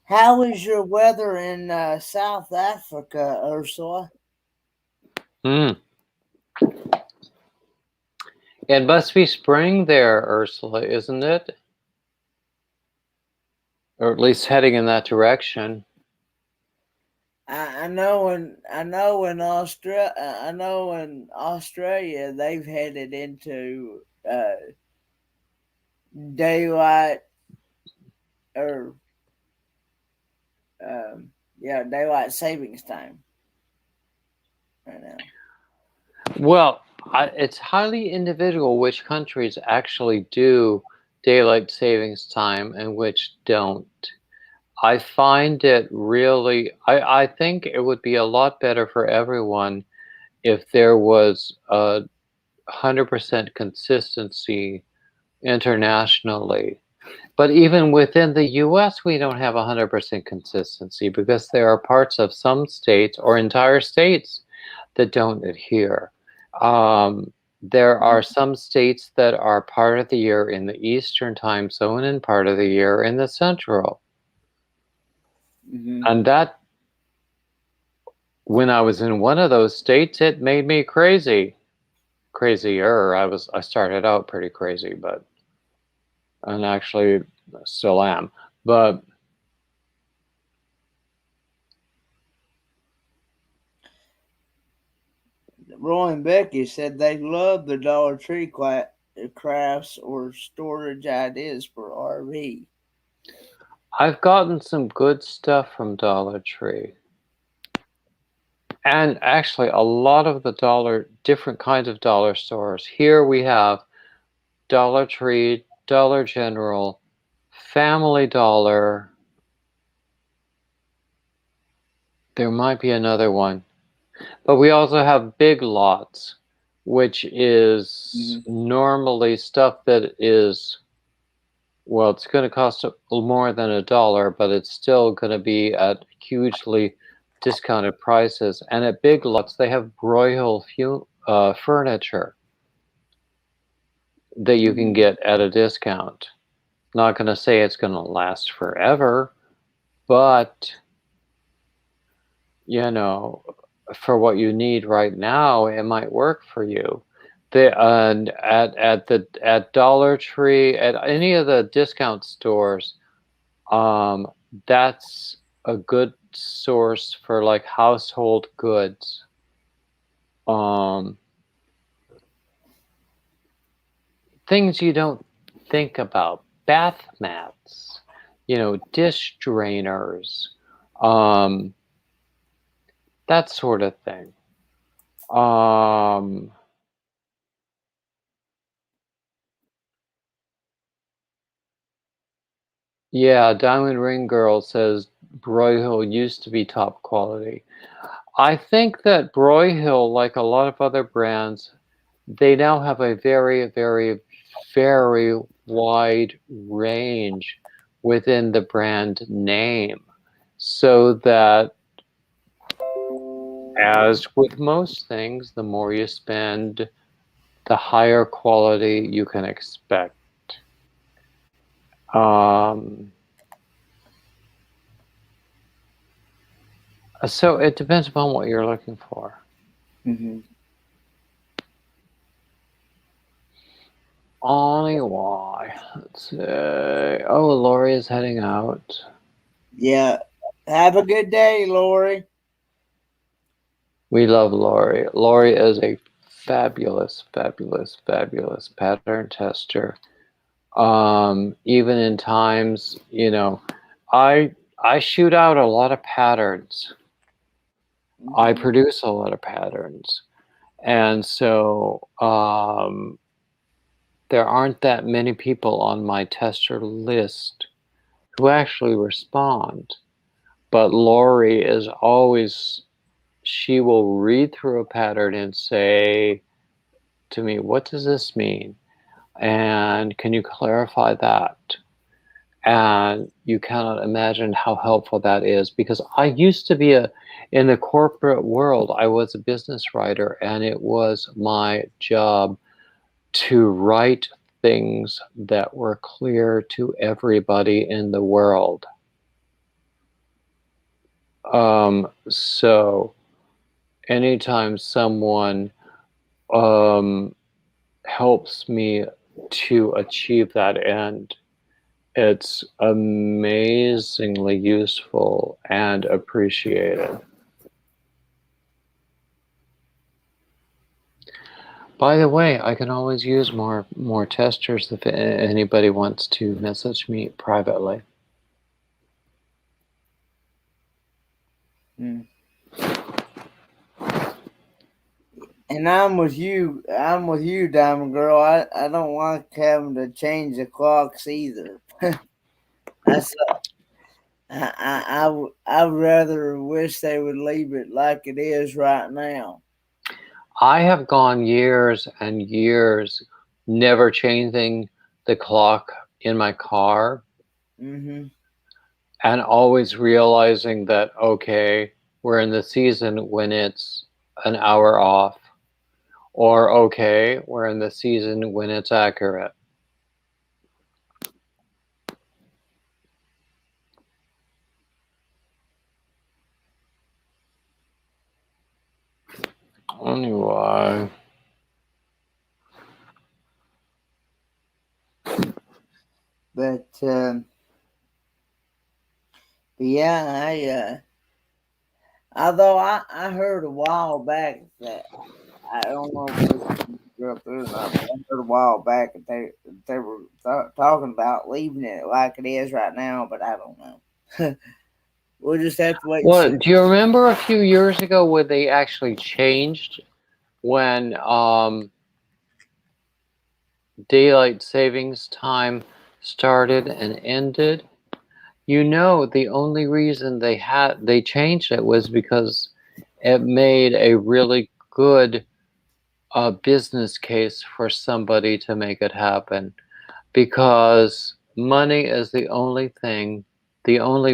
how is your weather in South Africa, Ursula? Mm. It must be spring there, Ursula, isn't it? Or at least heading in that direction. I know in Australia they've headed into daylight or daylight savings time right now. Well, it's highly individual which countries actually do daylight savings time and which don't. I find it really, I think it would be a lot better for everyone if there was a 100% consistency internationally. But even within the US, we don't have 100% consistency because there are parts of some states or entire states that don't adhere. There are some states that are part of the year in the Eastern time zone and part of the year in the Central. Mm-hmm. And that, when I was in one of those states, it made me crazy. Crazier. I started out pretty crazy, and actually still am. But Roy and Becky said they love the Dollar Tree crafts or storage ideas for RV. I've gotten some good stuff from Dollar Tree. And actually, a lot of the different kinds of dollar stores. Here we have Dollar Tree, Dollar General, Family Dollar. There might be another one. But we also have Big Lots, which is normally stuff that is, well, it's going to cost more than $1, but it's still going to be at hugely discounted prices. And at Big Lots, they have Broyhill furniture that you can get at a discount. Not going to say it's going to last forever, but you know, for what you need right now, it might work for you. At Dollar Tree, at any of the discount stores, that's a good source for like household goods. Things you don't think about, bath mats, dish drainers, that sort of thing. Yeah, Diamond Ring Girl says Broyhill used to be top quality. I think that Broyhill, like a lot of other brands, they now have a very, very, very wide range within the brand name. So that, as with most things, the more you spend, the higher quality you can expect. So it depends upon what you're looking for. Mm-hmm. Anyway, let's say, oh, Lori is heading out. Yeah. Have a good day, Lori. We love Lori. Lori is a fabulous, fabulous, fabulous pattern tester. Even in times, I shoot out a lot of patterns. I Mm-hmm. produce a lot of patterns. And so there aren't that many people on my tester list who actually respond. But Lori is always, she will read through a pattern and say to me, what does this mean? And can you clarify that? And you cannot imagine how helpful that is, because I used to be in the corporate world, I was a business writer, and it was my job to write things that were clear to everybody in the world. So anytime someone helps me to achieve that end, it's amazingly useful and appreciated. By the way, I can always use more testers if anybody wants to message me privately. Mm. And I'm with you. I'm with you, Diamond Girl. I don't like having to change the clocks either. I rather wish they would leave it like it is right now. I have gone years and years never changing the clock in my car, Mm-hmm. and always realizing that, okay, we're in the season when it's an hour off, or okay, we're in the season when it's accurate. Anyway. But yeah, although I heard a while back that I don't know if this grew up there or not, but I heard a while back that they were talking about leaving it like it is right now, but I don't know. We'll just have to wait and Well, see. do you remember a few years ago when they actually changed when daylight savings time started and ended? The only reason they changed it was because it made a really good business case for somebody to make it happen. Because money is the only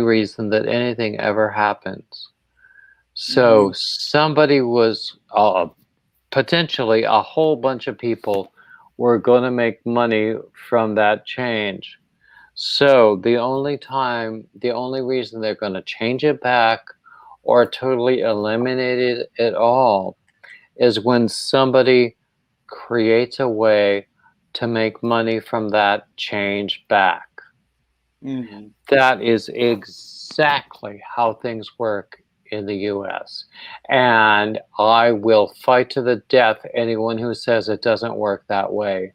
reason that anything ever happens. So Mm-hmm. somebody was potentially a whole bunch of people were going to make money from that change. So the only reason they're going to change it back or totally eliminate it at all is when somebody creates a way to make money from that change back. Mm-hmm. That is exactly how things work in the US. And I will fight to the death anyone who says it doesn't work that way.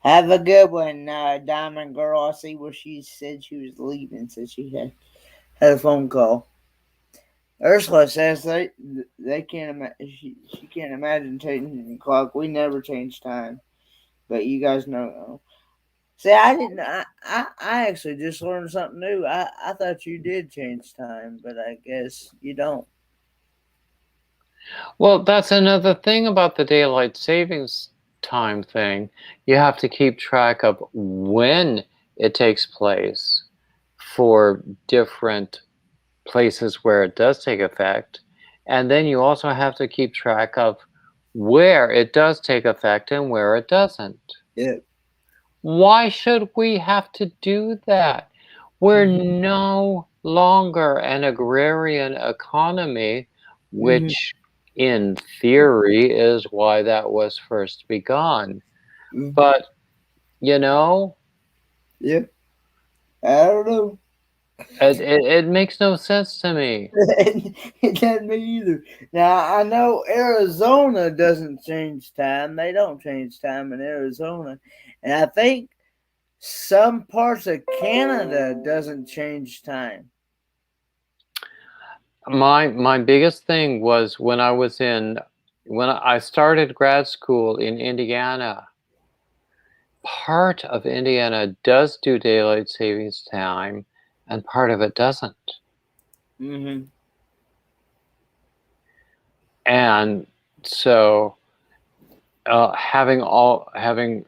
Have a good one, Diamond Girl. I see where she said she was leaving, so she had a phone call. Ursula says they can't she can't imagine changing the clock. We never change time, but you guys know. See, I didn't. I actually just learned something new. I thought you did change time, but I guess you don't. Well, that's another thing about the daylight savings time thing. You have to keep track of when it takes place for different places where it does take effect. And then you also have to keep track of where it does take effect and where it doesn't. Yeah. Why should we have to do that? We're Mm-hmm. no longer an agrarian economy, Mm-hmm. which in theory is why that was first begun. Mm-hmm. But, you know, Yeah. I don't know. It makes no sense to me. It doesn't me either. Now I know Arizona doesn't change time. They don't change time in Arizona, and I think some parts of Canada doesn't change time. My biggest thing was when I started grad school in Indiana. Part of Indiana does do daylight savings time, and part of it doesn't. Mm-hmm. And so, having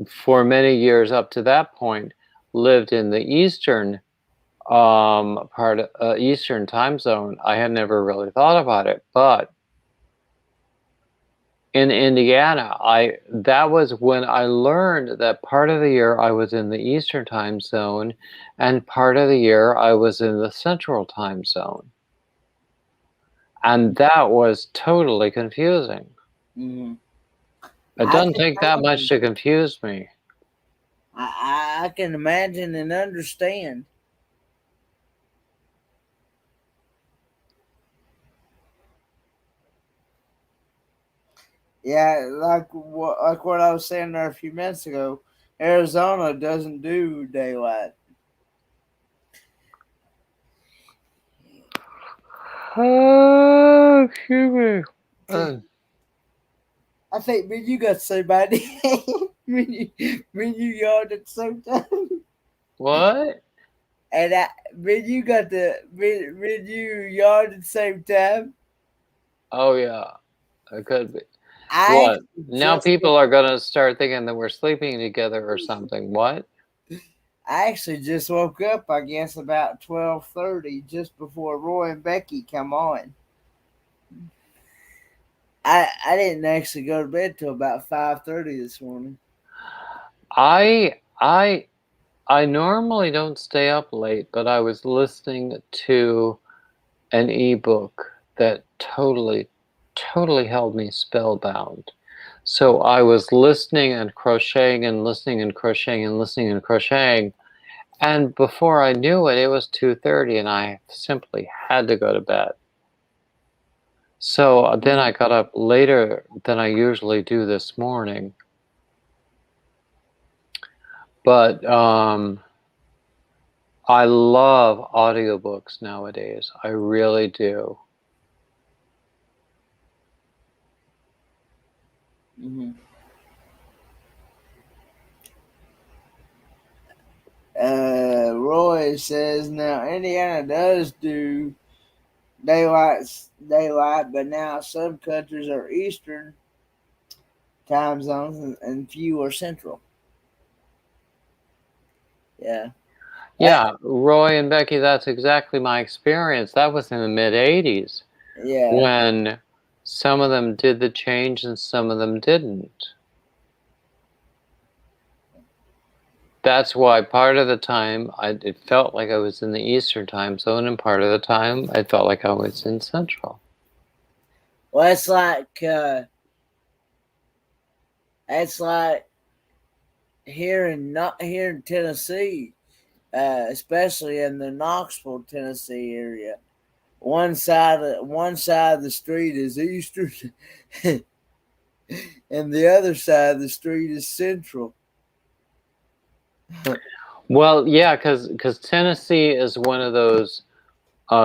for many years up to that point lived in the eastern part of eastern time zone, I had never really thought about it. But in Indiana, that was when I learned that part of the year I was in the eastern time zone, and part of the year I was in the central time zone. And that was totally confusing. Mm-hmm. It doesn't take that much to confuse me. I can imagine and understand. Yeah, like what I was saying there a few minutes ago, Arizona doesn't do daylight. Oh, excuse me. I think me and you got the same idea. me and you yawned at the same time. What? And me and you got me and you yawned at the same time. Oh, yeah. It could be. I What? actually Now just people are going to start thinking that we're sleeping together or something. What? I actually just woke up, I guess, about 12:30, just before Roy and Becky come on. I didn't actually go to bed till about 5:30 this morning. I I I normally don't stay up late, but I was listening to an ebook that totally held me spellbound. So I was listening and crocheting and listening and crocheting and listening and crocheting, and before I knew it, it was 2:30 and I simply had to go to bed. So then I got up later than I usually do this morning. But I love audiobooks nowadays. I really do. Mm-hmm. Roy says now Indiana does do daylight, but now some countries are Eastern time zones and few are Central. Yeah. Yeah, Roy and Becky, that's exactly my experience. That was in the mid 80s Yeah. when some of them did the change and some of them didn't. That's why part of the time it felt like I was in the Eastern time zone, and part of the time I felt like I was in Central. Well, it's like here in Tennessee, especially in the Knoxville, Tennessee area. One side of the street is Eastern, and the other side of the street is Central. Well, yeah, because Tennessee is one of those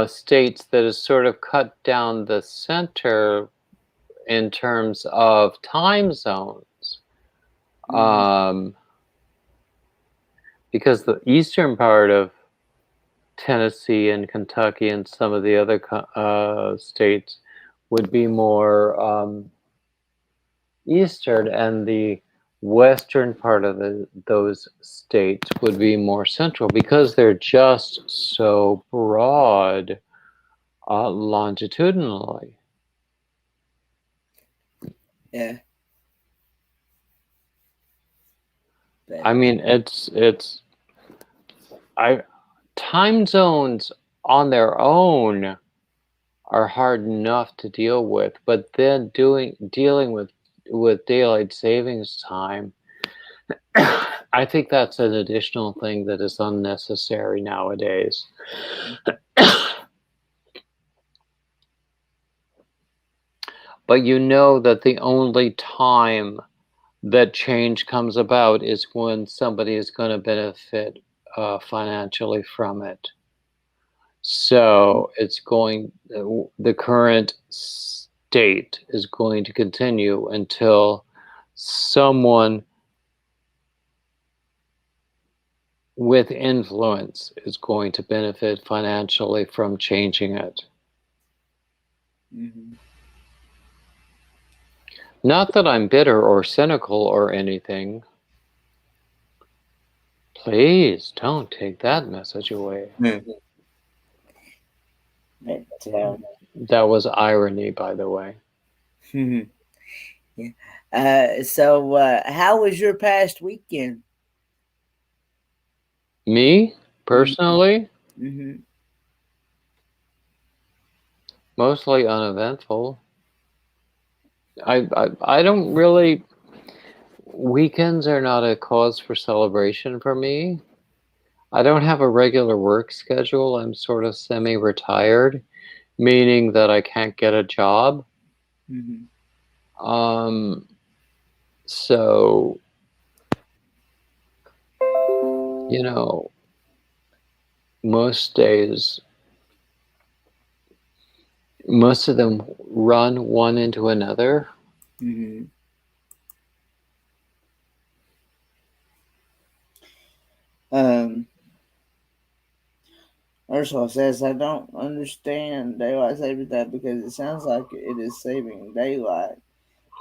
states that is sort of cut down the center in terms of time zones. Mm-hmm. Because the eastern part of Tennessee and Kentucky and some of the other states would be more eastern, and the western part of those states would be more central because they're just so broad longitudinally. Yeah. I mean, I time zones on their own are hard enough to deal with, but then dealing with daylight savings time, I think that's an additional thing that is unnecessary nowadays. But you know that the only time that change comes about is when somebody is going to benefit financially from it. So it's going, the current state is going to continue until someone with influence is going to benefit financially from changing it. Mm-hmm. Not that I'm bitter or cynical or anything. Please don't take that message away. But, That was irony, by the way. yeah. So, how was your past weekend? Me, personally, Mm-hmm. mostly uneventful. I don't really. Weekends are not a cause for celebration for me. I don't have a regular work schedule. I'm sort of semi-retired, meaning that I can't get a job. Mm-hmm. So, you know, most days, most of them run one into another. Mm-hmm. Ursula says, I don't understand daylight saving time because it sounds like it is saving daylight.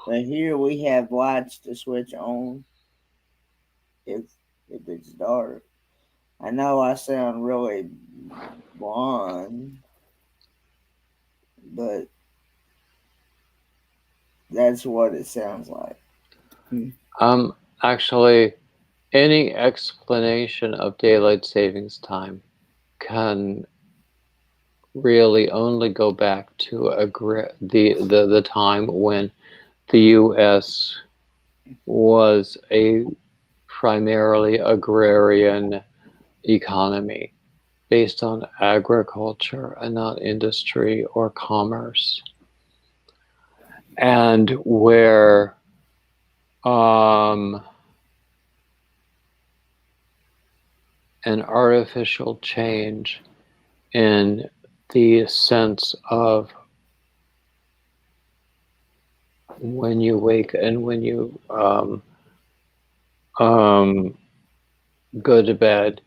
But here we have lights to switch on if it's dark. I know I sound really blonde, but that's what it sounds like. Actually, any explanation of daylight savings time can really only go back to the time when the U.S. was a primarily agrarian economy based on agriculture and not industry or commerce, and where an artificial change in the sense of when you wake and when you go to bed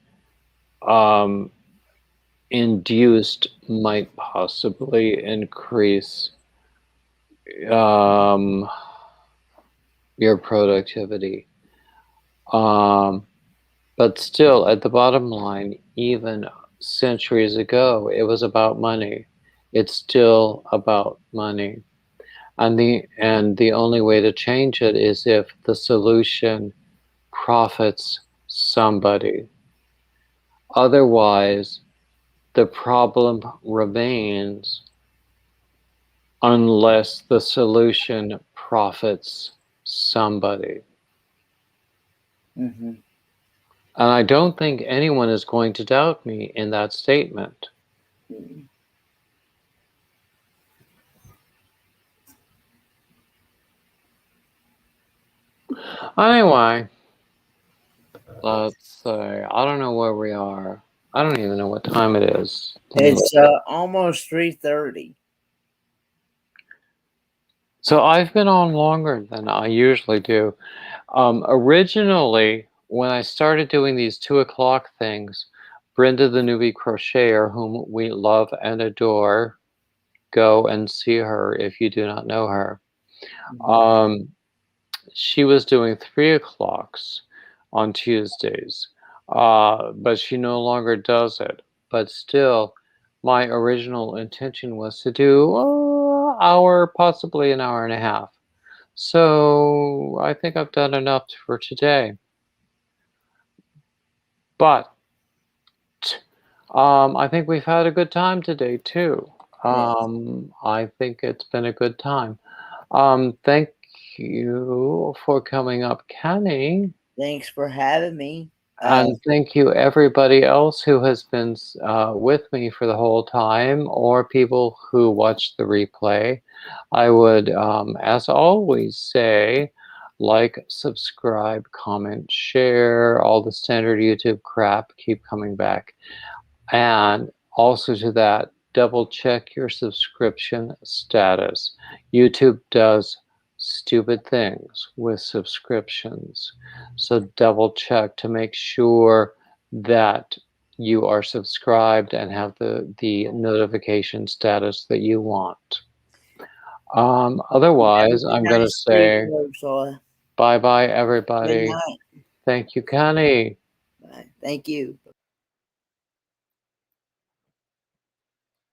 induced might possibly increase your productivity. But still, at the bottom line, even centuries ago, it was about money. It's still about money. And the only way to change it is if the solution profits somebody. Otherwise, the problem remains unless the solution profits somebody. Mm-hmm. And I don't think anyone is going to doubt me in that statement. Mm-hmm. Anyway, let's see. I don't know where we are. I don't even know what time it is. It's almost 3:30. So I've been on longer than I usually do. Originally, when I started doing these 2 o'clock things, Brenda the newbie crocheter, whom we love and adore, go and see her if you do not know her. Mm-hmm. She was doing 3 o'clocks on Tuesdays, but she no longer does it. But still, my original intention was to do an hour, possibly an hour and a half. So I think I've done enough for today. But I think we've had a good time today too. I think it's been a good time. Thank you for coming up, Kenny. Thanks for having me. And thank you, everybody else who has been with me for the whole time, or people who watch the replay. I would, as always, say like, subscribe, comment, share, all the standard YouTube crap. Keep coming back. And also to that, double check your subscription status. YouTube does stupid things with subscriptions. So double check to make sure that you are subscribed and have the notification status that you want. Otherwise, I'm going to say bye-bye, everybody. Good night. Thank you, Connie. Bye. Thank you.